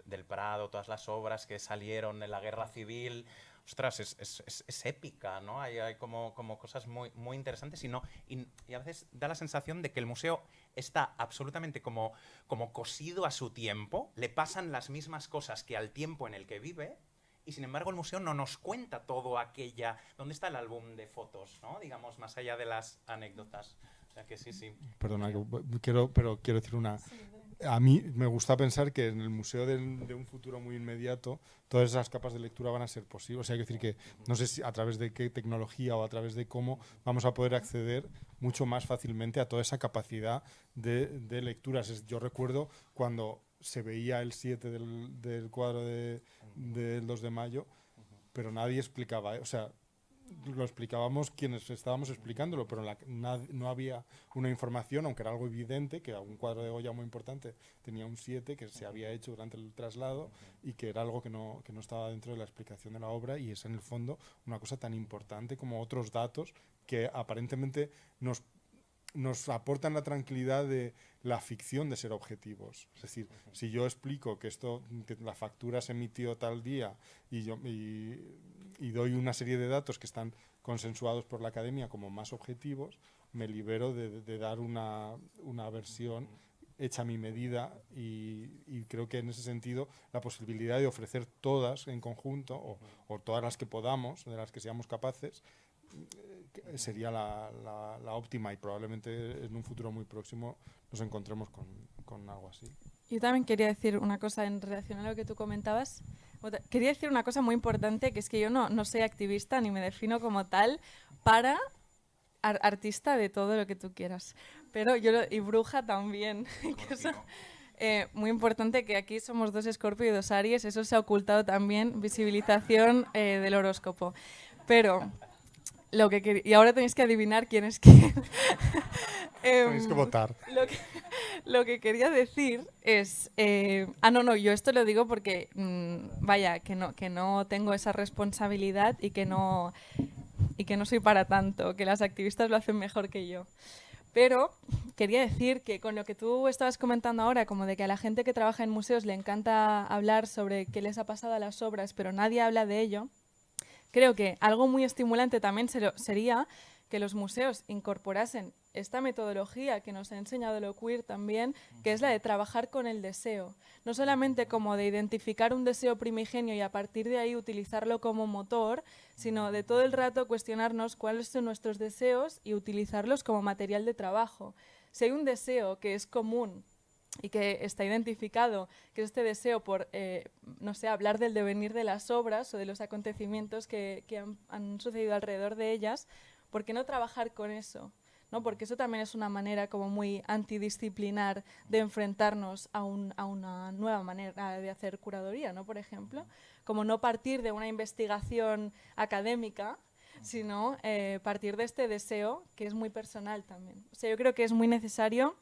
Speaker 3: del Prado, todas las obras que salieron en la Guerra Civil. Ostras, es épica, ¿no? Hay como cosas muy, muy interesantes y a veces da la sensación de que el museo está absolutamente como cosido a su tiempo, le pasan las mismas cosas que al tiempo en el que vive y sin embargo el museo no nos cuenta todo aquella... ¿Dónde está el álbum de fotos, ¿no? Digamos, más allá de las anécdotas. O sea que sí.
Speaker 4: Perdona, quiero decir una... A mí me gusta pensar que en el museo de un futuro muy inmediato todas esas capas de lectura van a ser posibles. O sea, hay que decir que no sé si a través de qué tecnología o a través de cómo vamos a poder acceder mucho más fácilmente a toda esa capacidad de lecturas. Yo recuerdo cuando se veía el 7 del cuadro del 2 de mayo, pero nadie explicaba, o sea, lo explicábamos quienes estábamos explicándolo, pero no había una información, aunque era algo evidente, que un cuadro de Goya muy importante tenía un 7 que se había hecho durante el traslado y que era algo que no estaba dentro de la explicación de la obra, y es en el fondo una cosa tan importante como otros datos que aparentemente nos aportan la tranquilidad de la ficción de ser objetivos. Es decir, si yo explico que la factura se emitió tal día y doy una serie de datos que están consensuados por la academia como más objetivos, me libero de dar una versión hecha a mi medida y creo que en ese sentido la posibilidad de ofrecer todas en conjunto o todas las que podamos, de las que seamos capaces, sería la óptima, y probablemente en un futuro muy próximo nos encontremos con algo así.
Speaker 2: Yo también quería decir una cosa en relación a lo que tú comentabas. Quería decir una cosa muy importante, que es que yo no soy activista ni me defino como tal para artista de todo lo que tú quieras. Pero y bruja también. Que eso, muy importante, que aquí somos 2 Escorpio y 2 Aries, eso se ha ocultado también, visibilización del horóscopo. Pero y ahora tenéis que adivinar quién es quién.
Speaker 4: Tenéis que votar.
Speaker 2: Lo que quería decir es... no, yo esto lo digo porque, vaya, que no tengo esa responsabilidad y que no y que no soy para tanto, que las activistas lo hacen mejor que yo. Pero quería decir que con lo que tú estabas comentando ahora, como de que a la gente que trabaja en museos le encanta hablar sobre qué les ha pasado a las obras, pero nadie habla de ello, creo que algo muy estimulante también sería que los museos incorporasen esta metodología que nos ha enseñado lo queer también, que es la de trabajar con el deseo. No solamente como de identificar un deseo primigenio y a partir de ahí utilizarlo como motor, sino de todo el rato cuestionarnos cuáles son nuestros deseos y utilizarlos como material de trabajo. Si hay un deseo que es común y que está identificado, que es este deseo por, no sé, hablar del devenir de las obras o de los acontecimientos que han sucedido alrededor de ellas, ¿por qué no trabajar con eso? ¿No? Porque eso también es una manera como muy antidisciplinar de enfrentarnos a una nueva manera de hacer curaduría, ¿no? Por ejemplo, como no partir de una investigación académica, sino partir de este deseo que es muy personal también. O sea, yo creo que es muy necesario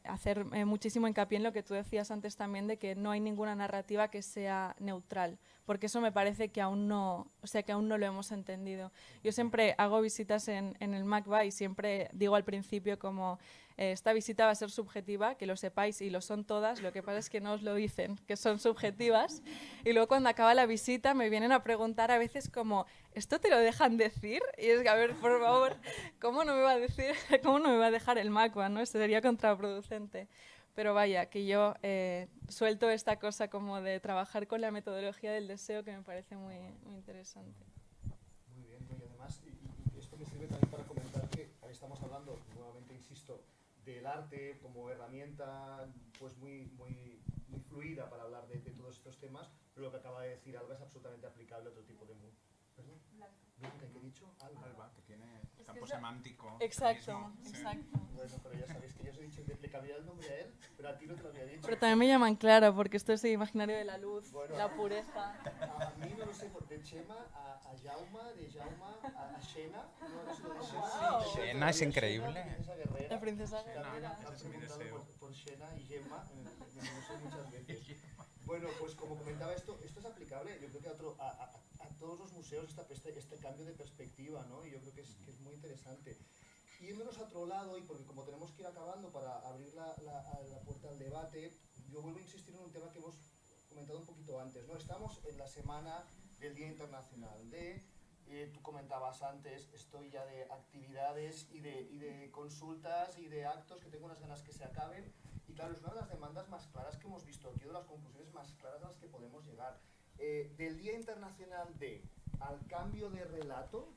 Speaker 2: hacer muchísimo hincapié en lo que tú decías antes también, de que no hay ninguna narrativa que sea neutral, porque eso me parece que aún no, o sea, que aún no lo hemos entendido. Yo siempre hago visitas en el MACBA y siempre digo al principio como esta visita va a ser subjetiva, que lo sepáis, y lo son todas, lo que pasa es que no os lo dicen, que son subjetivas, y luego cuando acaba la visita me vienen a preguntar a veces como, ¿esto te lo dejan decir? Y es que, a ver, por favor, ¿cómo no me va a decir, cómo no me va a dejar el MACBA, ¿no? Eso sería contraproducente. Pero vaya, que yo suelto esta cosa como de trabajar con la metodología del deseo, que me parece muy, muy interesante.
Speaker 1: Muy bien, y además, y esto me sirve también para comentar que ahí estamos hablando, nuevamente insisto, del arte como herramienta pues muy fluida para hablar de todos estos temas, pero lo que acaba de decir Alba es absolutamente aplicable a otro tipo de mundo. ¿Perdón? Blanca, ¿qué he dicho?
Speaker 3: Alba, que tiene campo semántico.
Speaker 2: Exacto,
Speaker 3: mismo.
Speaker 2: exacto.
Speaker 1: Bueno, pero ya sabéis que yo os he dicho que le cambiaría el nombre a él, pero a ti no te lo había dicho.
Speaker 2: Pero también me llaman Clara, porque esto es el imaginario de la luz,
Speaker 1: Bueno,
Speaker 2: la pureza.
Speaker 1: A mí no lo sé, de Chema a Jauma, de Jauma a Xena, no sé lo de Xena.
Speaker 2: Wow.
Speaker 3: Xena es increíble.
Speaker 1: La princesa guerrera.
Speaker 2: La princesa
Speaker 1: También
Speaker 2: guerrera.
Speaker 1: ha preguntado por Xena y Gemma en el museo muchas veces. Bueno, pues como comentaba esto es aplicable, yo creo que a todos los museos este cambio de perspectiva, ¿no? Y yo creo que es muy interesante. Yéndonos a otro lado, y porque como tenemos que ir acabando para abrir la puerta al debate, yo vuelvo a insistir en un tema que hemos comentado un poquito antes, ¿no? Estamos en la semana del Día Internacional de, tú comentabas antes, estoy ya de actividades y de consultas y de actos que tengo unas ganas que se acaben, y claro, es una de las demandas más claras que hemos visto aquí, o de las conclusiones más claras a las que podemos llegar. Del Día Internacional de al cambio de relato,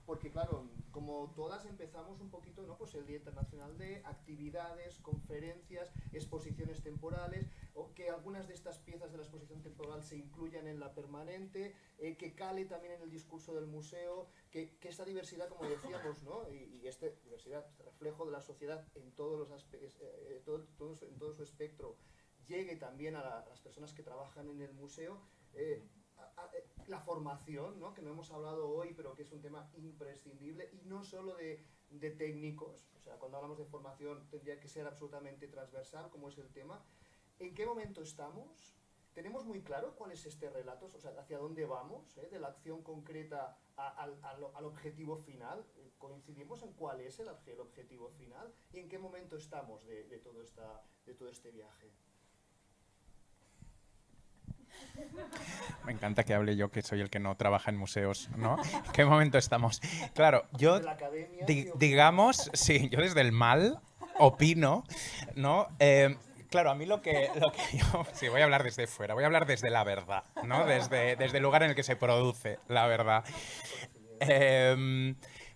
Speaker 1: porque claro, como todas empezamos un poquito, ¿no? Pues el Día Internacional de actividades, conferencias, exposiciones temporales, o que algunas de estas piezas de la exposición temporal se incluyan en la permanente, que cale también en el discurso del museo, que esta diversidad, como decíamos, ¿no? Y esta diversidad, este reflejo de la sociedad en todos los en todo su espectro, llegue también a las personas que trabajan en el museo. La formación, ¿no? Que no hemos hablado hoy, pero que es un tema imprescindible, y no solo de técnicos, o sea, cuando hablamos de formación tendría que ser absolutamente transversal, como es el tema. ¿En qué momento estamos? ¿Tenemos muy claro cuál es este relato? O sea, ¿hacia dónde vamos? De la acción concreta al objetivo final. ¿Coincidimos en cuál es el objetivo final? ¿Y en qué momento estamos de todo este viaje?
Speaker 3: Me encanta que hable yo, que soy el que no trabaja en museos, ¿no? ¿En qué momento estamos? Claro, yo, digamos, sí, yo desde el mal opino, ¿no? Claro, a mí lo que yo, sí, voy a hablar desde fuera, voy a hablar desde la verdad, ¿no? Desde el lugar en el que se produce la verdad.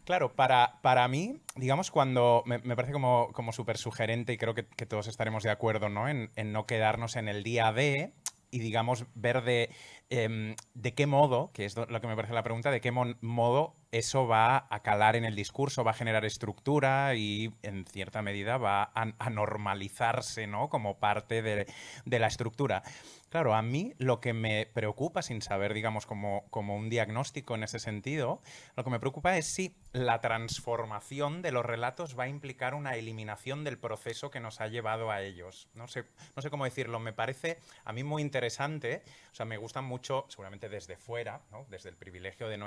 Speaker 3: Claro, para mí, digamos, cuando me parece como súper sugerente, y creo que todos estaremos de acuerdo, ¿no? En no quedarnos en el día de, y digamos ver de qué modo, que es lo que me parece la pregunta, de qué modo eso va a calar en el discurso, va a generar estructura y en cierta medida va a normalizarse, ¿no? Como parte de la estructura. Claro, a mí lo que me preocupa, sin saber, digamos, como un diagnóstico en ese sentido, lo que me preocupa es si la transformación de los relatos va a implicar una eliminación del proceso que nos ha llevado a ellos. No sé cómo decirlo, me parece a mí muy interesante, o sea, me gustan mucho, seguramente desde fuera, ¿no? Desde el privilegio de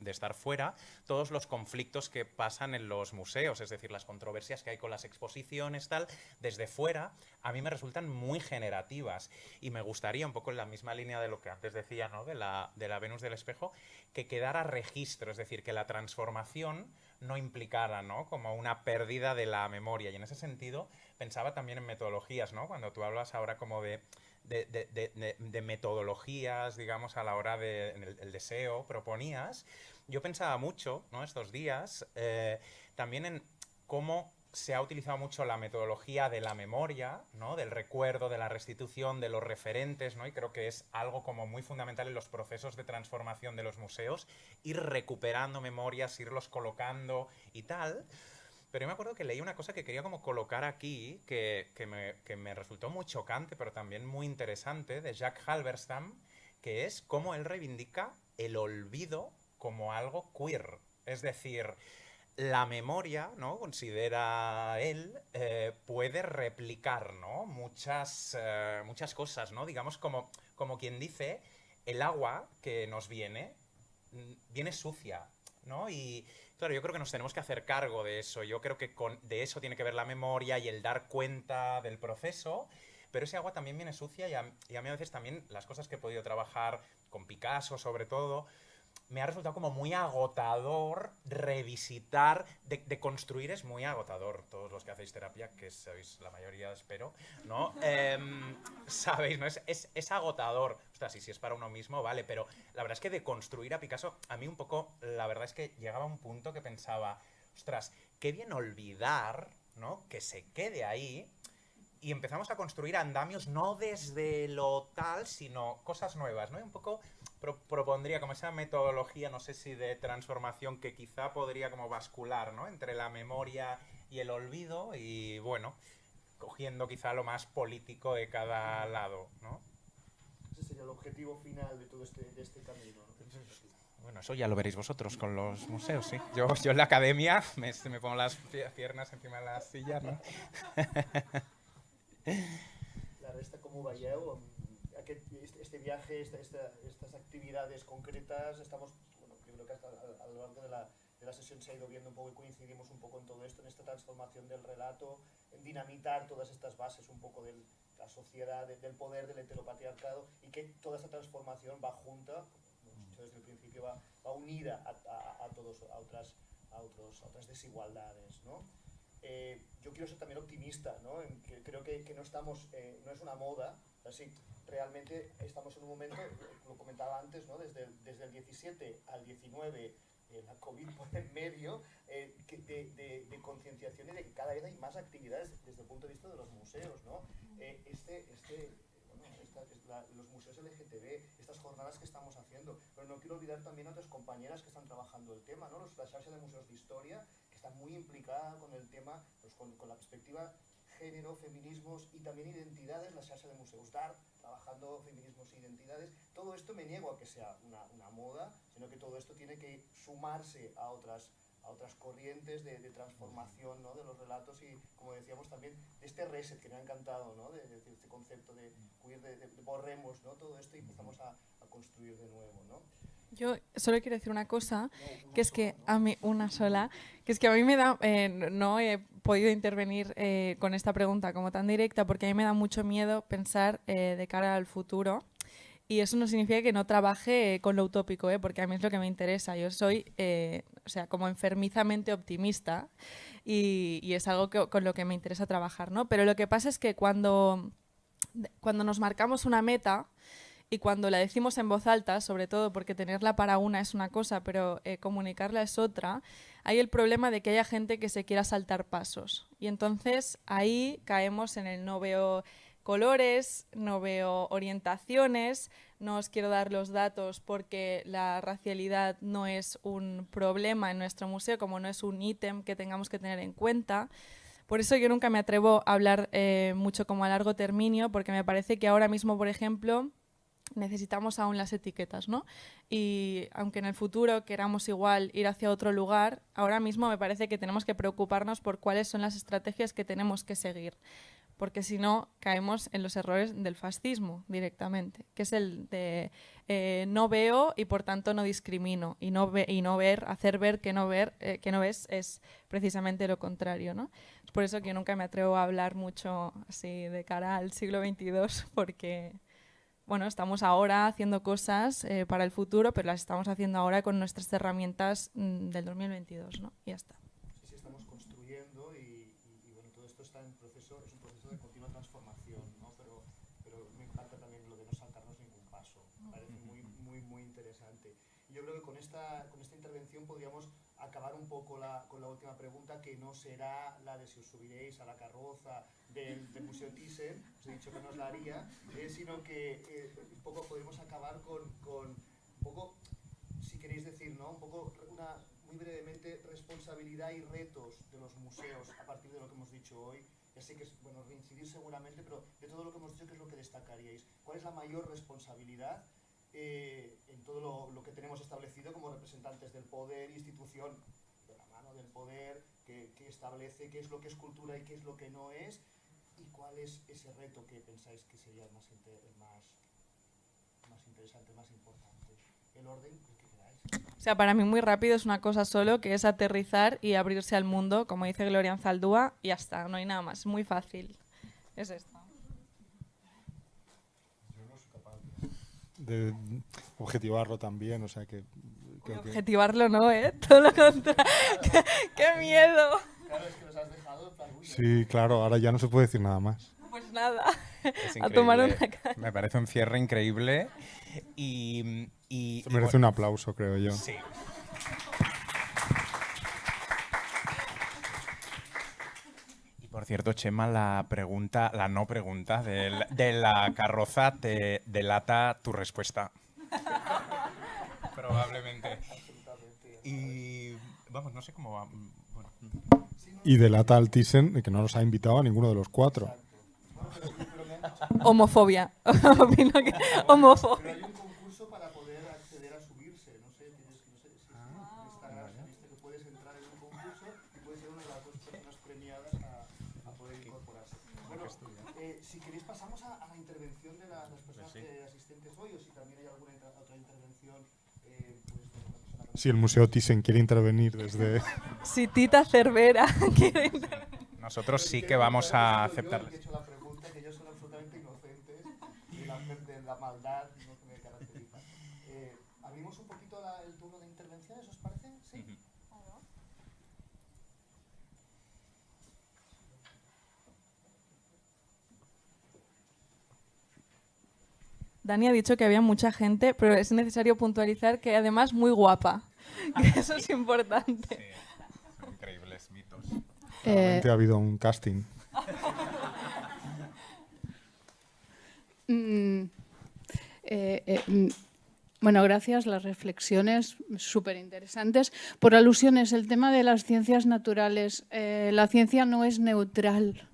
Speaker 3: estar fuera, todos los conflictos que pasan en los museos, es decir, las controversias que hay con las exposiciones, tal, desde fuera, a mí me resultan muy generativas y me gustaría, un poco en la misma línea de lo que antes decía, ¿no? de la Venus del espejo, que quedara registro, es decir, que la transformación no implicara, ¿no? Como una pérdida de la memoria. Y en ese sentido pensaba también en metodologías, ¿no? Cuando tú hablas ahora como de metodologías, digamos, a la hora en el deseo, proponías, yo pensaba mucho, ¿no? Estos días, también en cómo se ha utilizado mucho la metodología de la memoria, ¿no? Del recuerdo, de la restitución, de los referentes, ¿no? Y creo que es algo como muy fundamental en los procesos de transformación de los museos, ir recuperando memorias, irlos colocando y tal. Pero yo me acuerdo que leí una cosa que quería como colocar aquí, que me resultó muy chocante, pero también muy interesante, de Jacques Halberstam, que es cómo él reivindica el olvido como algo queer. Es decir, la memoria, ¿no? Considera él, puede replicar, ¿no? Muchas cosas, ¿no? Digamos, como quien dice, el agua que nos viene sucia, ¿no? Y claro, yo creo que nos tenemos que hacer cargo de eso. Yo creo que de eso tiene que ver la memoria y el dar cuenta del proceso. Pero ese agua también viene sucia y a mí a veces también las cosas que he podido trabajar con Picasso, sobre todo, me ha resultado como muy agotador revisitar, de construir es muy agotador. Todos los que hacéis terapia, que sois la mayoría, espero, ¿no? Sabéis, ¿no? Es agotador. Ostras, y si es para uno mismo, vale, pero la verdad es que de construir a Picasso, a mí un poco, la verdad es que llegaba a un punto que pensaba, ostras, qué bien olvidar, ¿no? Que se quede ahí. Y empezamos a construir andamios no desde lo tal, sino cosas nuevas, ¿no? Y un poco propondría como esa metodología, no sé si de transformación, que quizá podría como bascular, ¿no? Entre la memoria y el olvido y, bueno, cogiendo quizá lo más político de cada lado, ¿no?
Speaker 1: Ese sería el objetivo final de todo este camino, ¿no?
Speaker 3: Bueno, eso ya lo veréis vosotros con los museos, sí. Yo en la academia me pongo las piernas encima de las sillas, ¿no?
Speaker 1: La resta, com ho veieu? Este viaje, estas actividades concretas, estamos, bueno, yo creo que hasta a lo largo de la sesión se ha ido viendo un poco y coincidimos un poco en todo esto, en esta transformación del relato, en dinamitar todas estas bases un poco de la sociedad, del poder, del heteropatriarcado, y que toda esta transformación va junta, como hemos dicho desde el principio, va unida a otras desigualdades, ¿no? Yo quiero ser también optimista, ¿no? Creo que no estamos, no es una moda, así realmente estamos en un momento, lo comentaba antes, ¿no? Desde el 17 al 19, la COVID por en medio, de concienciación y de que cada vez hay más actividades desde el punto de vista de los museos, ¿no? Los museos LGTB, estas jornadas que estamos haciendo, pero no quiero olvidar también a otras compañeras que están trabajando el tema, ¿no? La Xarxa de Museos de Historia, que está muy implicada con el tema, pues con la perspectiva género, feminismos y también identidades, la Xarxa de Museus d'Art, trabajando feminismos e identidades. Todo esto me niego a que sea una moda, sino que todo esto tiene que sumarse a otras corrientes de transformación, ¿no? De los relatos y, como decíamos también, de este reset que me ha encantado, ¿no? De este concepto de borremos, ¿no? Todo esto y empezamos a construir de nuevo, ¿no?
Speaker 2: Yo solo quiero decir una cosa, que es que a mí, una sola, que es que a mí me da, no he podido intervenir con esta pregunta como tan directa, porque a mí me da mucho miedo pensar de cara al futuro. Y eso no significa que no trabaje con lo utópico, porque a mí es lo que me interesa. Yo soy, o sea, como enfermizamente optimista y es algo con lo que me interesa trabajar, ¿no? Pero lo que pasa es que cuando nos marcamos una meta y cuando la decimos en voz alta, sobre todo porque tenerla para una es una cosa, pero comunicarla es otra, hay el problema de que haya gente que se quiera saltar pasos. Y entonces ahí caemos en el no veo colores, no veo orientaciones, no os quiero dar los datos porque la racialidad no es un problema en nuestro museo, como no es un ítem que tengamos que tener en cuenta. Por eso yo nunca me atrevo a hablar mucho como a largo término, porque me parece que ahora mismo, por ejemplo, necesitamos aún las etiquetas, ¿no? Y aunque en el futuro queramos igual ir hacia otro lugar, ahora mismo me parece que tenemos que preocuparnos por cuáles son las estrategias que tenemos que seguir, porque si no caemos en los errores del fascismo directamente, que es el de no veo y por tanto no discrimino, y no ver, hacer ver que no ves es precisamente lo contrario, ¿no? Es por eso que yo nunca me atrevo a hablar mucho así de cara al siglo XXII, porque bueno, estamos ahora haciendo cosas para el futuro, pero las estamos haciendo ahora con nuestras herramientas del 2022, ¿no? Y ya está.
Speaker 1: Sí, estamos construyendo y bueno, todo esto está en proceso, es un proceso de continua transformación, ¿no? Pero me encanta también lo de no saltarnos ningún paso. Me parece muy interesante. Y yo creo que con esta intervención podríamos acabar un poco con la última pregunta, que no será la de si os subiréis a la carroza del Museo Thyssen, os he dicho que no os la haría, sino que un poco podemos acabar con un poco, si queréis decir, ¿no? Un poco, muy brevemente, responsabilidad y retos de los museos a partir de lo que hemos dicho hoy. Ya sé que es, bueno, reincidir seguramente, pero de todo lo que hemos dicho, ¿qué es lo que destacaríais? ¿Cuál es la mayor responsabilidad en todo lo que tenemos establecido como representantes del poder, institución de la mano del poder, que establece qué es lo que es cultura y qué es lo que no es, y cuál es ese reto que pensáis que sería el más interesante, más importante? El orden, el que queráis.
Speaker 2: O sea, para mí muy rápido es una cosa solo, que es aterrizar y abrirse al mundo, como dice Gloria Anzaldúa, y ya está, no hay nada más, es muy fácil. Es esto.
Speaker 4: De objetivarlo también, o sea que...
Speaker 2: Objetivarlo no, todo lo contrario. ¡Qué miedo!
Speaker 1: Claro, es que nos has dejado en plan, uy,
Speaker 4: Sí, claro, ahora ya no se puede decir nada más.
Speaker 2: Pues nada,
Speaker 3: Es
Speaker 2: a tomar una
Speaker 3: increíble.
Speaker 2: caña.
Speaker 3: Me parece un cierre increíble y
Speaker 4: Se merece un aplauso, creo yo.
Speaker 3: Sí. Y por cierto, Chema, la no pregunta de la carroza te delata tu respuesta. Probablemente. Y vamos, no sé cómo va. Bueno.
Speaker 4: Y delata al Thyssen que no nos ha invitado a ninguno de los cuatro.
Speaker 2: Homofobia. Opino que homofobia.
Speaker 1: Pero hay un concurso para poder acceder a subirse. No sé si Instagram viste que puedes entrar en un concurso y puedes ser una de las dos personas premiadas a poder incorporarse. Bueno, si queréis pasamos a la intervención de las personas asistentes hoy, o si también hay alguna otra intervención.
Speaker 4: Si el Museo Thyssen quiere intervenir desde...
Speaker 2: Si Tita Cervera quiere intervenir.
Speaker 3: Nosotros sí que vamos a aceptar.
Speaker 1: He hecho la pregunta, que ellos son absolutamente inocentes de la maldad, ¿no?, que me caracteriza. Abrimos un poquito el turno de intervenciones, ¿os parece? Sí.
Speaker 2: Dani ha dicho que había mucha gente, pero es necesario puntualizar que además muy guapa. Que eso es importante.
Speaker 3: Sí, son increíbles mitos.
Speaker 4: Realmente ha habido un casting.
Speaker 5: Bueno, gracias. Las reflexiones súper interesantes. Por alusiones, el tema de las ciencias naturales. La ciencia no es neutral.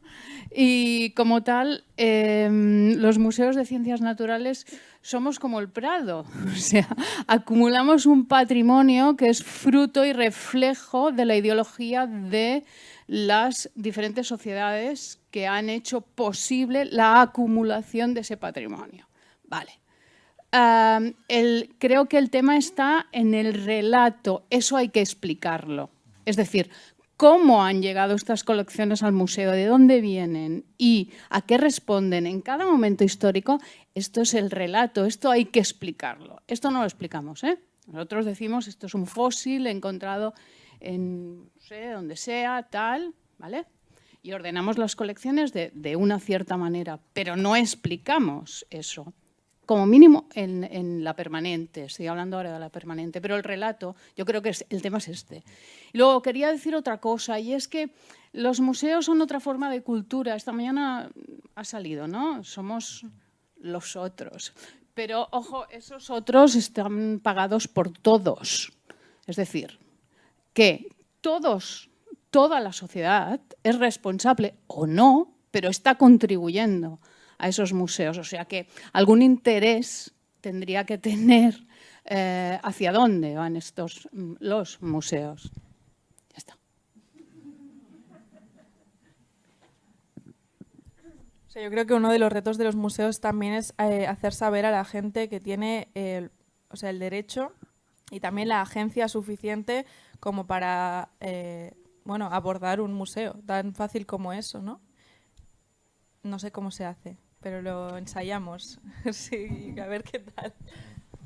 Speaker 5: Y como tal, los museos de ciencias naturales somos como el Prado. O sea, acumulamos un patrimonio que es fruto y reflejo de la ideología de las diferentes sociedades que han hecho posible la acumulación de ese patrimonio. Vale. Creo que el tema está en el relato. Eso hay que explicarlo. Es decir, cómo han llegado estas colecciones al museo, de dónde vienen y a qué responden en cada momento histórico. Esto es el relato, esto hay que explicarlo. Esto no lo explicamos, ¿eh? Nosotros decimos, esto es un fósil encontrado en, no sé, donde sea, tal, ¿vale? Y ordenamos las colecciones de una cierta manera, pero no explicamos eso. Como mínimo en la permanente, estoy hablando ahora de la permanente, pero el relato, yo creo que el tema es este. Y luego quería decir otra cosa, y es que los museos son otra forma de cultura. Esta mañana ha salido, ¿no? Somos los otros. Pero, ojo, esos otros están pagados por todos. Es decir, que toda la sociedad es responsable o no, pero está contribuyendo a esos museos. O sea que algún interés tendría que tener hacia dónde van los museos. Ya está.
Speaker 2: O sea, yo creo que uno de los retos de los museos también es hacer saber a la gente que tiene el derecho y también la agencia suficiente como para abordar un museo, tan fácil como eso, ¿no? No sé cómo se hace, pero lo ensayamos. Sí, a ver qué tal.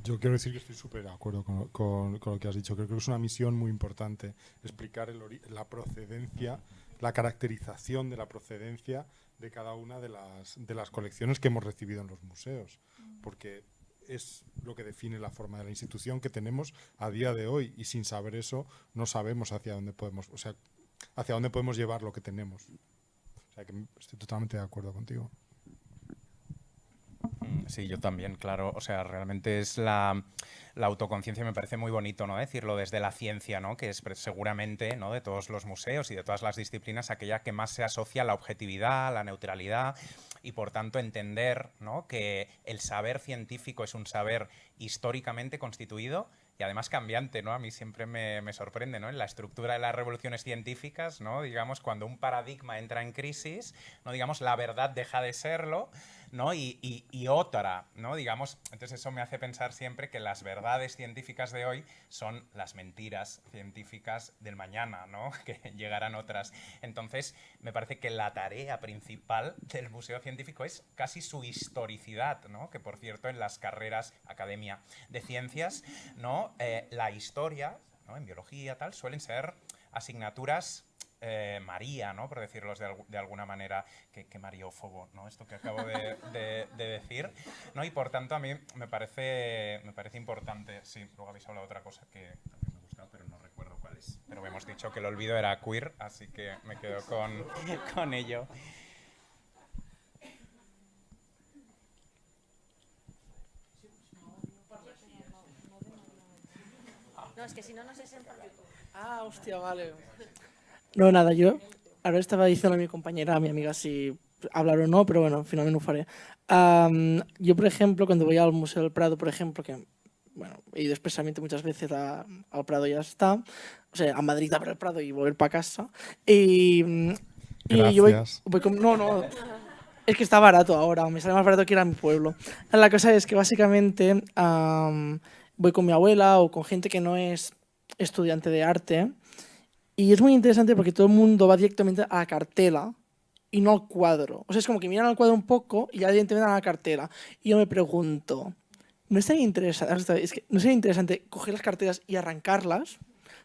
Speaker 4: Yo quiero decir que estoy súper de acuerdo con lo que has dicho. Creo que es una misión muy importante explicar la procedencia, la caracterización de la procedencia de cada una de las colecciones que hemos recibido en los museos, porque es lo que define la forma de la institución que tenemos a día de hoy, y sin saber eso no sabemos hacia dónde podemos llevar lo que tenemos. O sea que estoy totalmente de acuerdo contigo.
Speaker 3: Sí, yo también, claro. O sea, realmente es la autoconciencia, me parece muy bonito, ¿no? Decirlo desde la ciencia, ¿no? Que es seguramente, ¿no? De todos los museos y de todas las disciplinas, aquella que más se asocia a la objetividad, a la neutralidad, y por tanto entender, ¿no? Que el saber científico es un saber históricamente constituido y además cambiante, ¿no? A mí siempre me sorprende, ¿no? En la estructura de las revoluciones científicas, ¿no? Digamos, cuando un paradigma entra en crisis, ¿no? Digamos, la verdad deja de serlo, ¿no? Y otra, ¿no? Digamos, entonces eso me hace pensar siempre que las verdades científicas de hoy son las mentiras científicas del mañana, ¿no? Que llegarán otras. Entonces, me parece que la tarea principal del Museo Científico es casi su historicidad, ¿no? Que, por cierto, en las carreras Academia de Ciencias, ¿no? La historia, ¿no? En biología, tal, suelen ser asignaturas María, ¿no? Por decirlo de alguna manera, que mariófobo, ¿no? Esto que acabo de decir, ¿no? Y por tanto a mí me parece importante. Sí, luego habéis hablado de otra cosa que también me gusta, pero no recuerdo cuál es. Pero hemos dicho que el olvido era queer, así que me quedo con ello.
Speaker 6: No, es que si no, no sé si...
Speaker 7: Ah, hostia, vale. No, nada, yo ahora estaba diciendo a mi compañera, a mi amiga, si hablar o no, pero bueno, finalment ho faré. Yo, por ejemplo, cuando voy al Museo del Prado, por ejemplo, que bueno, he ido expresamente muchas veces al Prado y ya está, o sea, a Madrid a ver el Prado y volver para casa, y yo voy con... No, es que está barato ahora, me sale más barato que ir a mi pueblo. La cosa es que básicamente voy con mi abuela o con gente que no es estudiante de arte, y es muy interesante porque todo el mundo va directamente a la cartela y no al cuadro. O sea, es como que miran al cuadro un poco y ya directamente a la cartela. Y yo me pregunto, ¿no sería interesante, ¿no sería interesante coger las cartelas y arrancarlas?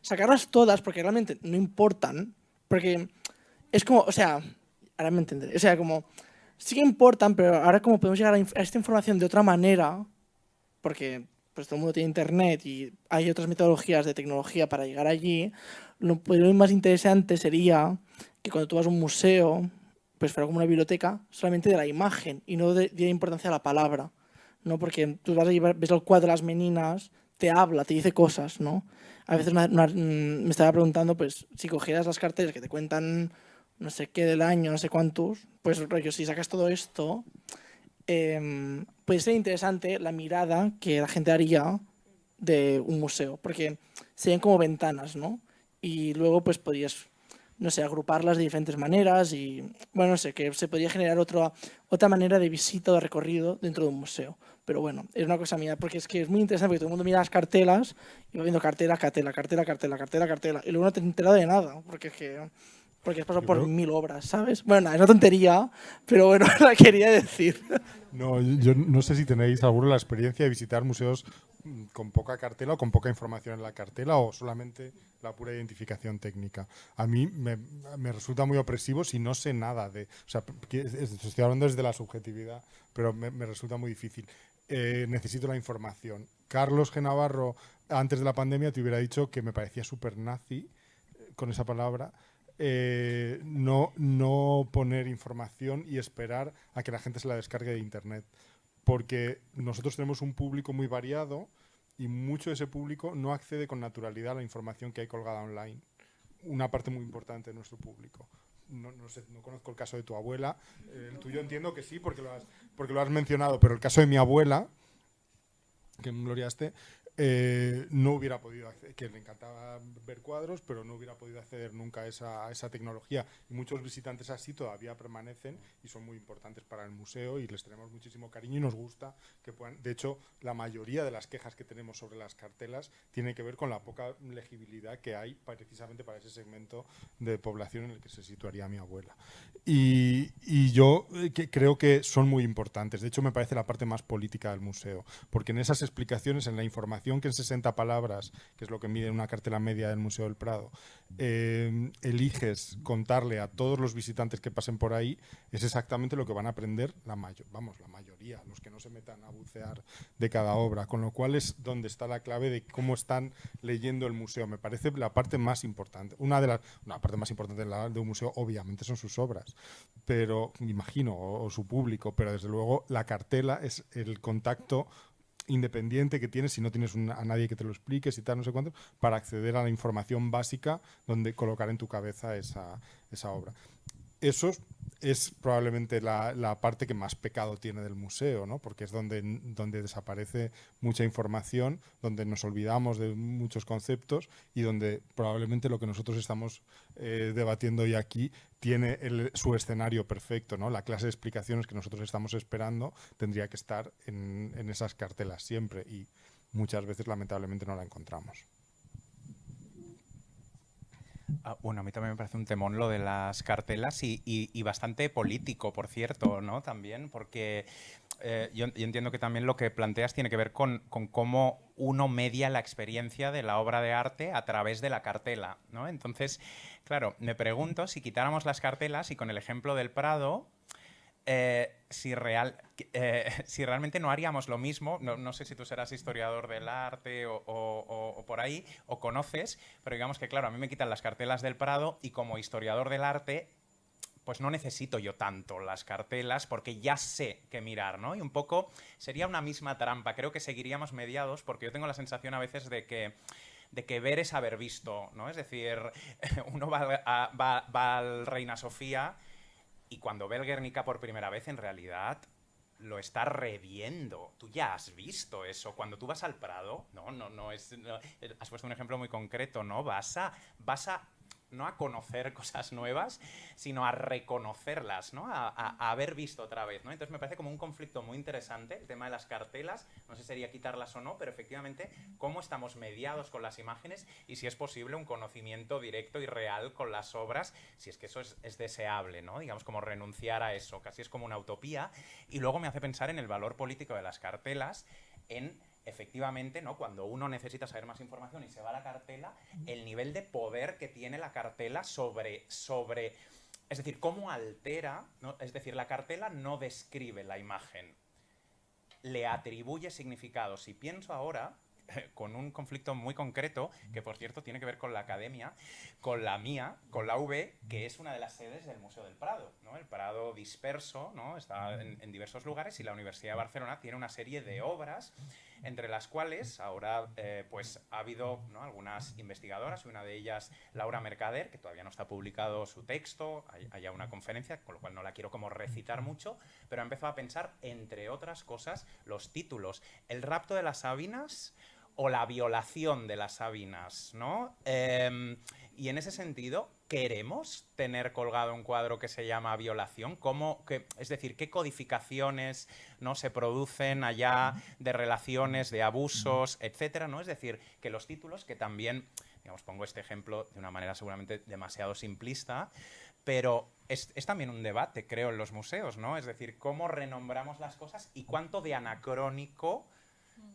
Speaker 7: Sacarlas todas porque realmente no importan. Porque es como, o sea, ahora me entenderé. O sea, como, sí que importan, pero ahora como podemos llegar a esta información de otra manera, porque pues todo el mundo tiene internet y hay otras metodologías de tecnología para llegar allí, lo más interesante sería que cuando tú vas a un museo, pues fuera como una biblioteca solamente de la imagen y no de importancia a la palabra, ¿no? Porque tú vas allí, ves el cuadro de las meninas, te habla, te dice cosas, ¿no? A veces me estaba preguntando, pues, si cogieras las carteras que te cuentan no sé qué del año, no sé cuántos, pues rollo, si sacas todo esto, puede ser interesante la mirada que la gente haría de un museo, porque serían como ventanas, ¿no? Y luego pues podrías, no sé, agruparlas de diferentes maneras y, bueno, no sé, que se podría generar otra manera de visita o de recorrido dentro de un museo. Pero bueno, es una cosa mía, porque es que es muy interesante porque todo el mundo mira las cartelas y va viendo cartela, y luego no te has enterado de nada, porque has pasado por 1000 obras, ¿sabes? Bueno, nada, es una tontería, pero bueno, la quería decir.
Speaker 4: No, yo no sé si tenéis alguna la experiencia de visitar museos con poca cartela o con poca información en la cartela o solamente la pura identificación técnica. A mí me resulta muy opresivo si no sé nada de... O sea, estoy hablando desde la subjetividad, pero me resulta muy difícil. Necesito la información. Carlos G. Navarro, antes de la pandemia, te hubiera dicho que me parecía súper nazi con esa palabra. No poner información y esperar a que la gente se la descargue de internet. porque nosotros tenemos un público muy variado y mucho de ese público no accede con naturalidad a la información que hay colgada online. Una parte muy importante de nuestro público. No sé, no conozco el caso de tu abuela. El tuyo entiendo que sí, porque lo has mencionado, pero el caso de mi abuela, que me gloriaste, no hubiera podido acceder, que le encantaba ver cuadros, pero no hubiera podido acceder nunca a esa tecnología. Y muchos visitantes así todavía permanecen y son muy importantes para el museo y les tenemos muchísimo cariño y nos gusta que puedan. De hecho, la mayoría de las quejas que tenemos sobre las cartelas tiene que ver con la poca legibilidad que hay precisamente para ese segmento de población en el que se situaría mi abuela. Y yo creo que son muy importantes. De hecho, me parece la parte más política del museo, porque en esas explicaciones, en la información que en 60 palabras, que es lo que mide una cartela media del Museo del Prado, eliges contarle a todos los visitantes que pasen por ahí, es exactamente lo que van a aprender la mayoría, los que no se metan a bucear de cada obra, con lo cual es donde está la clave de cómo están leyendo el museo. Me parece la parte más importante. Una parte más importante de un museo, obviamente, son sus obras, pero imagino, o su público, pero desde luego la cartela es el contacto independiente que tienes si no tienes a nadie que te lo explique, si tal, no sé cuánto, para acceder a la información básica donde colocar en tu cabeza esa obra. Eso es probablemente la parte que más pecado tiene del museo, ¿no? Porque es donde desaparece mucha información, donde nos olvidamos de muchos conceptos y donde probablemente lo que nosotros estamos debatiendo hoy aquí tiene su escenario perfecto, ¿no? La clase de explicaciones que nosotros estamos esperando tendría que estar en esas cartelas siempre y muchas veces lamentablemente no la encontramos.
Speaker 3: Bueno, a mí también me parece un temón lo de las cartelas y bastante político, por cierto, ¿no? También, porque yo entiendo que también lo que planteas tiene que ver con cómo uno media la experiencia de la obra de arte a través de la cartela, ¿no? Entonces, claro, me pregunto si quitáramos las cartelas y con el ejemplo del Prado, si realmente no haríamos lo mismo. No sé si tú serás historiador del arte o por ahí, o conoces, pero digamos que, claro, a mí me quitan las cartelas del Prado y como historiador del arte, pues no necesito yo tanto las cartelas porque ya sé qué mirar, ¿no? Y un poco sería una misma trampa. Creo que seguiríamos mediados porque yo tengo la sensación a veces de que ver es haber visto, ¿no? Es decir, uno va al Reina Sofía y cuando ve el Guernica por primera vez, en realidad lo está reviendo. Tú ya has visto eso. Cuando tú vas al Prado, has puesto un ejemplo muy concreto, ¿no? Vas a no a conocer cosas nuevas, sino a reconocerlas, ¿no? A haber visto otra vez, ¿no? Entonces me parece como un conflicto muy interesante el tema de las cartelas. No sé si sería quitarlas o no, pero efectivamente cómo estamos mediados con las imágenes y si es posible un conocimiento directo y real con las obras, si es que eso es deseable, ¿no? Digamos, como renunciar a eso, casi es como una utopía. Y luego me hace pensar en el valor político de las cartelas, efectivamente, ¿no? Cuando uno necesita saber más información y se va a la cartela, el nivel de poder que tiene la cartela sobre es decir, cómo altera, ¿no? Es decir, la cartela no describe la imagen, le atribuye significados. Y pienso ahora con un conflicto muy concreto, que por cierto tiene que ver con la academia, con la mía, con la UB, que es una de las sedes del Museo del Prado, ¿no? El Prado disperso, ¿no? Está en diversos lugares y la Universidad de Barcelona tiene una serie de obras, entre las cuales ahora pues ha habido, ¿no? Algunas investigadoras, una de ellas Laura Mercader, que todavía no está publicado su texto, hay ya una conferencia, con lo cual no la quiero como recitar mucho, pero ha empezado a pensar, entre otras cosas, los títulos: El rapto de las Sabinas o la violación de las Sabinas, ¿no? Y en ese sentido, ¿queremos tener colgado un cuadro que se llama Violación? Es decir, ¿qué codificaciones, ¿no? se producen allá de relaciones, de abusos, etcétera, ¿no? Es decir, que los títulos, que también, digamos, pongo este ejemplo de una manera seguramente demasiado simplista, pero es también un debate, creo, en los museos, ¿no? Es decir, cómo renombramos las cosas y cuánto de anacrónico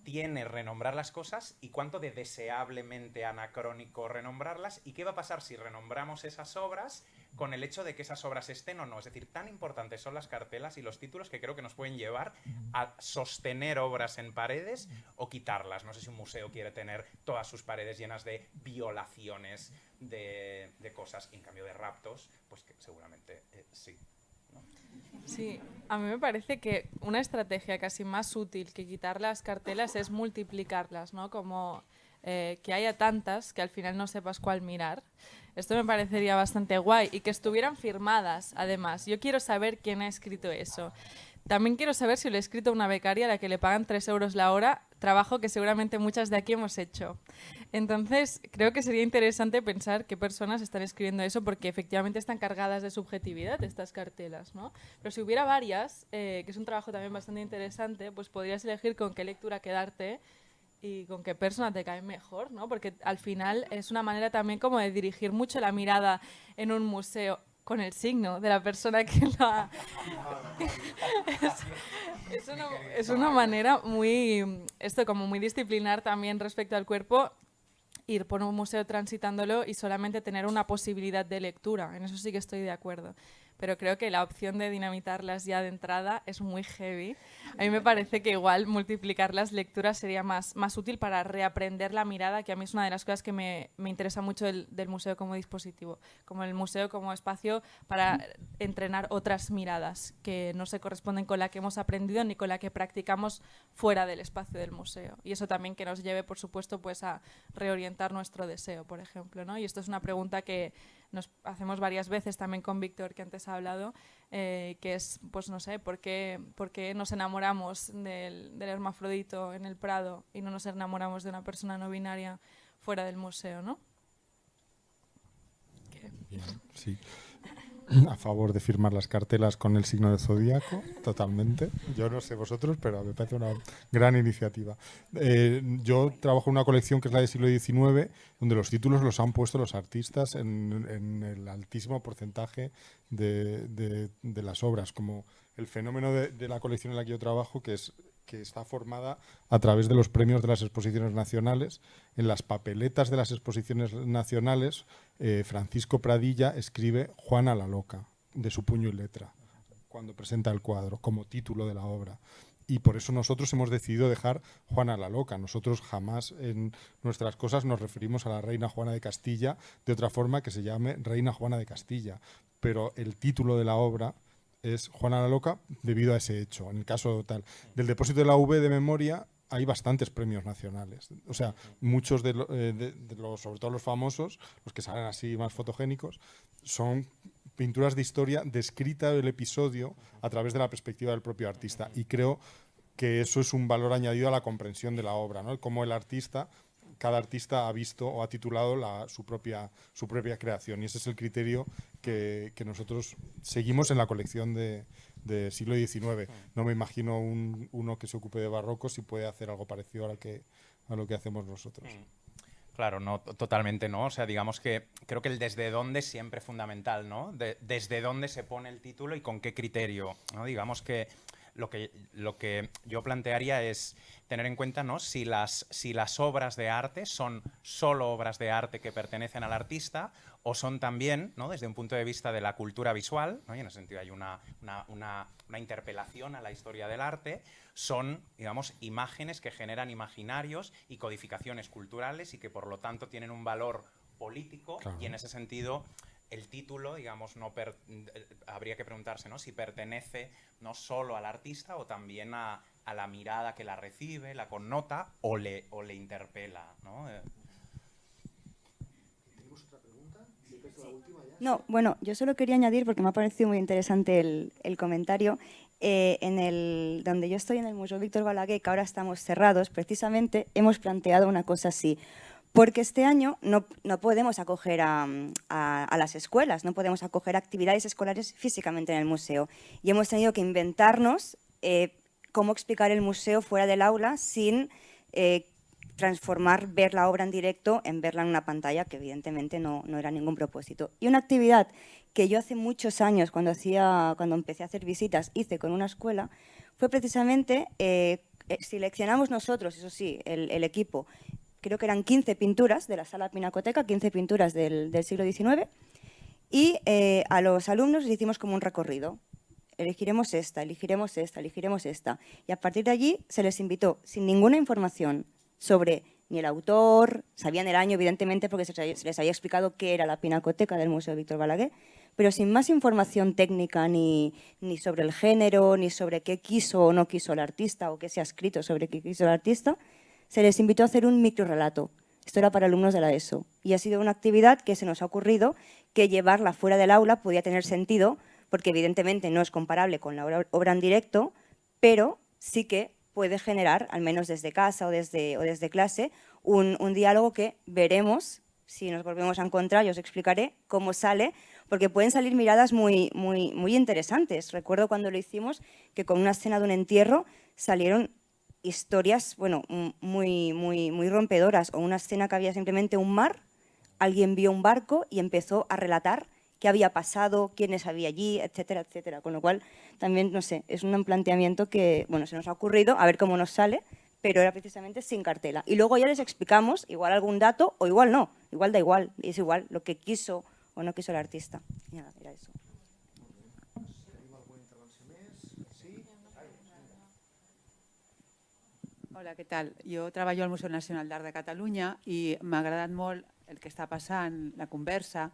Speaker 3: tiene renombrar las cosas y cuánto de deseablemente anacrónico renombrarlas, y qué va a pasar si renombramos esas obras con el hecho de que esas obras estén o no. Es decir, tan importantes son las cartelas y los títulos que creo que nos pueden llevar a sostener obras en paredes o quitarlas. No sé si un museo quiere tener todas sus paredes llenas de violaciones de cosas, y en cambio de raptos, pues que seguramente sí.
Speaker 2: Sí, a mí me parece que una estrategia casi más útil que quitar las cartelas es multiplicarlas, ¿no? Como que haya tantas que al final no sepas cuál mirar. Esto me parecería bastante guay y que estuvieran firmadas, además. Yo quiero saber quién ha escrito eso. También quiero saber si lo ha escrito una becaria a la que le pagan 3 euros la hora, trabajo que seguramente muchas de aquí hemos hecho. Entonces, creo que sería interesante pensar qué personas están escribiendo eso, porque efectivamente están cargadas de subjetividad estas cartelas, ¿no? Pero si hubiera varias, que es un trabajo también bastante interesante, pues podrías elegir con qué lectura quedarte y con qué persona te cae mejor, ¿no? Porque al final es una manera también como de dirigir mucho la mirada en un museo con el signo de la persona que la... es una manera muy, esto como muy disciplinar también respecto al cuerpo, ir por un museo transitándolo y solamente tener una posibilidad de lectura. En eso sí que estoy de acuerdo. Pero creo que la opción de dinamitarlas ya de entrada es muy heavy. A mí me parece que igual multiplicar las lecturas sería más útil para reaprender la mirada, que a mí es una de las cosas que me interesa mucho del museo como dispositivo, como el museo como espacio para entrenar otras miradas que no se corresponden con la que hemos aprendido ni con la que practicamos fuera del espacio del museo. Y eso también que nos lleve, por supuesto, pues a reorientar nuestro deseo, por ejemplo, ¿no? Y esto es una pregunta que nos hacemos varias veces también con Víctor, que antes ha hablado, que es, pues no sé, ¿por qué nos enamoramos del hermafrodito en el Prado y no nos enamoramos de una persona no binaria fuera del museo, ¿no?
Speaker 4: Sí. A favor de firmar las cartelas con el signo de zodíaco, totalmente. Yo no sé vosotros, pero me parece una gran iniciativa. Yo trabajo en una colección que es la del siglo XIX, donde los títulos los han puesto los artistas en el altísimo porcentaje de las obras, como el fenómeno de la colección en la que yo trabajo, que está formada a través de los premios de las exposiciones nacionales. En las papeletas de las exposiciones nacionales, Francisco Pradilla escribe Juana la Loca, de su puño y letra, cuando presenta el cuadro, como título de la obra. Y por eso nosotros hemos decidido dejar Juana la Loca. Nosotros jamás en nuestras cosas nos referimos a la reina Juana de Castilla de otra forma que se llame Reina Juana de Castilla. Pero el título de la obra es Juana la Loca debido a ese hecho. En el caso tal del depósito de la V de memoria hay bastantes premios nacionales. O sea, muchos de los, sobre todo los famosos, los que salen así más fotogénicos, son pinturas de historia descrita el episodio a través de la perspectiva del propio artista. Y creo que eso es un valor añadido a la comprensión de la obra, ¿no? Como cada artista ha visto o ha titulado su propia creación. Y ese es el criterio que nosotros seguimos en la colección de siglo XIX. No me imagino uno que se ocupe de barroco si puede hacer algo parecido a lo que hacemos nosotros.
Speaker 3: Claro, no, totalmente no. O sea, digamos que creo que el desde dónde siempre es fundamental, ¿no? Desde dónde se pone el título y con qué criterio, ¿no? Digamos que lo que yo plantearía es tener en cuenta, ¿no? si las obras de arte son solo obras de arte que pertenecen al artista o son también, ¿no? Desde un punto de vista de la cultura visual, ¿no? Y en ese sentido hay una interpelación a la historia del arte, son, digamos, imágenes que generan imaginarios y codificaciones culturales y que por lo tanto tienen un valor político. Claro. Y en ese sentido el título, digamos, habría que preguntarse, ¿no? Si pertenece no solo al artista o también a la mirada que la recibe, la connota o le interpela, ¿no?
Speaker 1: ¿Tenemos otra pregunta? Sí.
Speaker 6: No, bueno, yo solo quería añadir, porque me ha parecido muy interesante el comentario, donde yo estoy en el Museo Víctor Balaguer, que ahora estamos cerrados, precisamente hemos planteado una cosa así. Porque este año no podemos acoger a las escuelas, no podemos acoger actividades escolares físicamente en el museo. Y hemos tenido que inventarnos cómo explicar el museo fuera del aula sin ver la obra en directo en verla en una pantalla, que evidentemente no era ningún propósito. Y una actividad que yo hace muchos años, cuando empecé a hacer visitas, hice con una escuela, fue precisamente, seleccionamos nosotros, eso sí, el equipo, creo que eran 15 pinturas de la Sala Pinacoteca, 15 pinturas del siglo XIX, y a los alumnos les hicimos como un recorrido. Elegiremos esta, elegiremos esta, elegiremos esta. Y a partir de allí se les invitó, sin ninguna información sobre ni el autor, sabían el año evidentemente porque se les había explicado qué era la Pinacoteca del Museo Víctor Balaguer, pero sin más información técnica ni sobre el género, ni sobre qué quiso o no quiso el artista o qué se ha escrito sobre qué quiso el artista, se les invitó a hacer un microrrelato. Esto era para alumnos de la ESO y ha sido una actividad que se nos ha ocurrido que llevarla fuera del aula podía tener sentido porque evidentemente no es comparable con la obra en directo, pero sí que puede generar, al menos desde casa o desde clase, un diálogo que veremos, si nos volvemos a encontrar, yo os explicaré cómo sale, porque pueden salir miradas muy interesantes. Recuerdo cuando lo hicimos que con una escena de un entierro salieron historias muy rompedoras, o una escena que había simplemente un mar, alguien vio un barco y empezó a relatar qué había pasado, quiénes había allí, etcétera, etcétera. Con lo cual, también, no sé, es un planteamiento que se nos ha ocurrido, a ver cómo nos sale, pero era precisamente sin cartela. Y luego ya les explicamos, igual algún dato o igual no, igual da igual, es igual lo que quiso o no quiso el artista. Y nada, era eso.
Speaker 8: Hola, què tal? Jo treballo al Museu Nacional d'Art de Catalunya i m'ha agradat molt el que està passant, la conversa.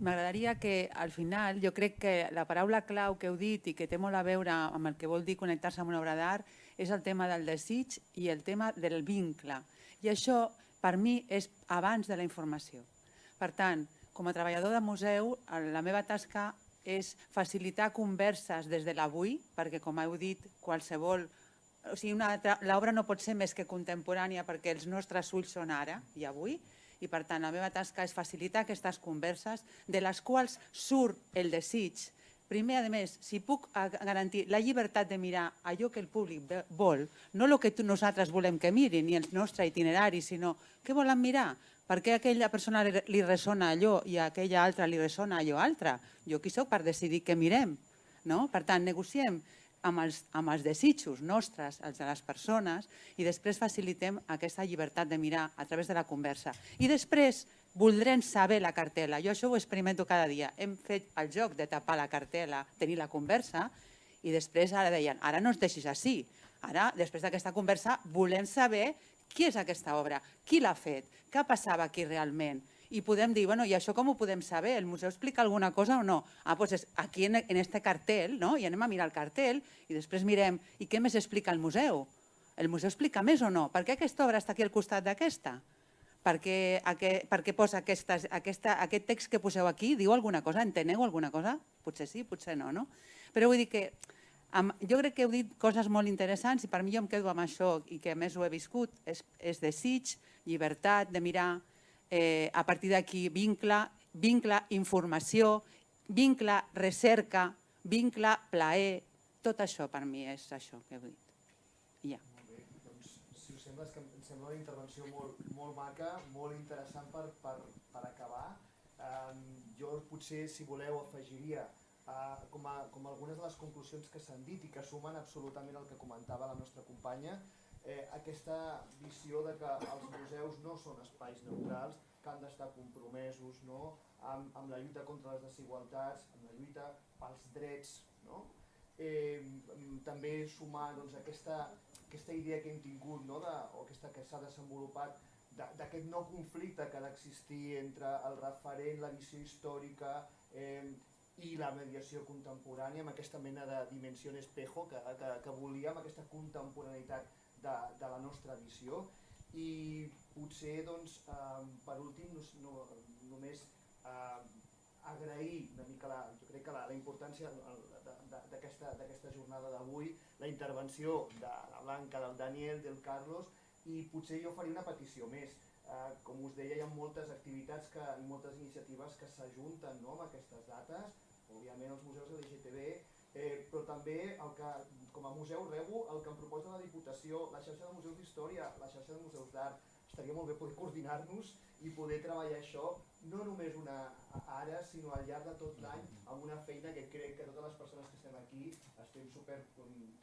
Speaker 8: M'agradaria que, al final, jo crec que la paraula clau que heu dit i que té molt a veure amb el que vol dir connectar-se amb una obra d'art és el tema del desig i el tema del vincle. I això, per mi, és abans de la informació. Per tant, com a treballador de museu, la meva tasca és facilitar converses des de l'avui, perquè, com heu dit, qualsevol... O sigui, l'obra no pot ser més que contemporània perquè els nostres ulls són ara i avui, i per tant la meva tasca és facilitar aquestes converses de les quals surt el desig. Primer, a més, si puc garantir la llibertat de mirar allò que el públic vol, no el que nosaltres volem que mirin, ni el nostre itinerari, sinó què volen mirar, per què a aquella persona li ressona allò i a aquella altra li ressona allò altre. Jo qui soc per decidir què mirem? Per tant, negociem amb els desitjos nostres, els de les persones, i després facilitem aquesta llibertat de mirar a través de la conversa. I després voldrem saber la cartela. Jo això ho experimento cada dia. Hem fet el joc de tapar la cartela, tenir la conversa, i després ara deien, ara no ens deixis així. Ara, després d'aquesta conversa, volem saber qui és aquesta obra, qui l'ha fet, què passava aquí realment. I podem dir, i això com ho podem saber? El museu explica alguna cosa o no? Doncs aquí en este cartel, i anem a mirar el cartel i després mirem, i què més explica el museu? El museu explica més o no? Per què aquesta obra està aquí al costat d'aquesta? Per què posa aquest text que poseu aquí? Diu alguna cosa? Enteneu alguna cosa? Potser sí, potser no. Però vull dir que jo crec que heu dit coses molt interessants i per mi jo em quedo amb això i que a més ho he viscut. És desig, llibertat de mirar, a partir d'aquí vincle, informació, vincle, recerca, vincle, plaer, tot això per mi és això que heu dit. I ja.
Speaker 1: Molt bé, doncs si us sembla, que em sembla una intervenció molt maca, molt interessant per acabar. Jo potser, si voleu, afegiria com algunes de les conclusions que s'han dit i que sumen absolutament el que comentava la nostra companya, aquesta visió de que els museus no són espais neutrals, que han d'estar compromesos amb la lluita contra les desigualtats, amb la lluita pels drets. També sumar aquesta idea que hem tingut, o aquesta que s'ha desenvolupat, d'aquest no conflicte que ha d'existir entre el referent, la visió històrica i la mediació contemporània, amb aquesta mena de dimensió espejo que volíem, aquesta contemporaneïtat de la nostra visió. I potser, per últim, només agrair una mica, jo crec que la importància d'aquesta jornada d'avui, la intervenció de la Blanca, del Daniel, del Carlos, i potser jo faria una petició més. Com us deia, hi ha moltes activitats i moltes iniciatives que s'ajunten amb aquestes dates, òbviament els museus LGTB, però també com a museu REBU el que em proposa la Diputació, la xarxa de museus d'història, la xarxa de museus d'art, estaria molt bé poder coordinar-nos i poder treballar això no només ara, sinó al llarg de tot l'any, amb una feina que crec que totes les persones que estem aquí estem super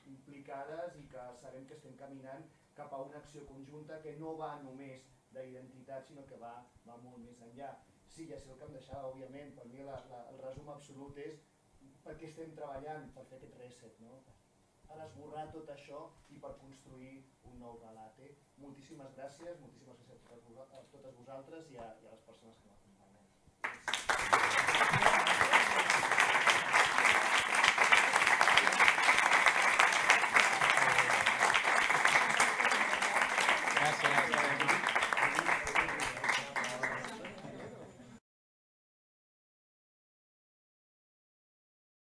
Speaker 1: implicades i que sabem que estem caminant cap a una acció conjunta que no va només d'identitat, sinó que va molt més enllà. Sí, ja sé el que em deixava, òbviament, per mi el resum absolut és per què estem treballant, per fer aquest reset, per esborrar tot això i per construir un nou relat. Moltíssimes gràcies a totes vosaltres i a les persones que m'acompanyen.
Speaker 3: Gràcies.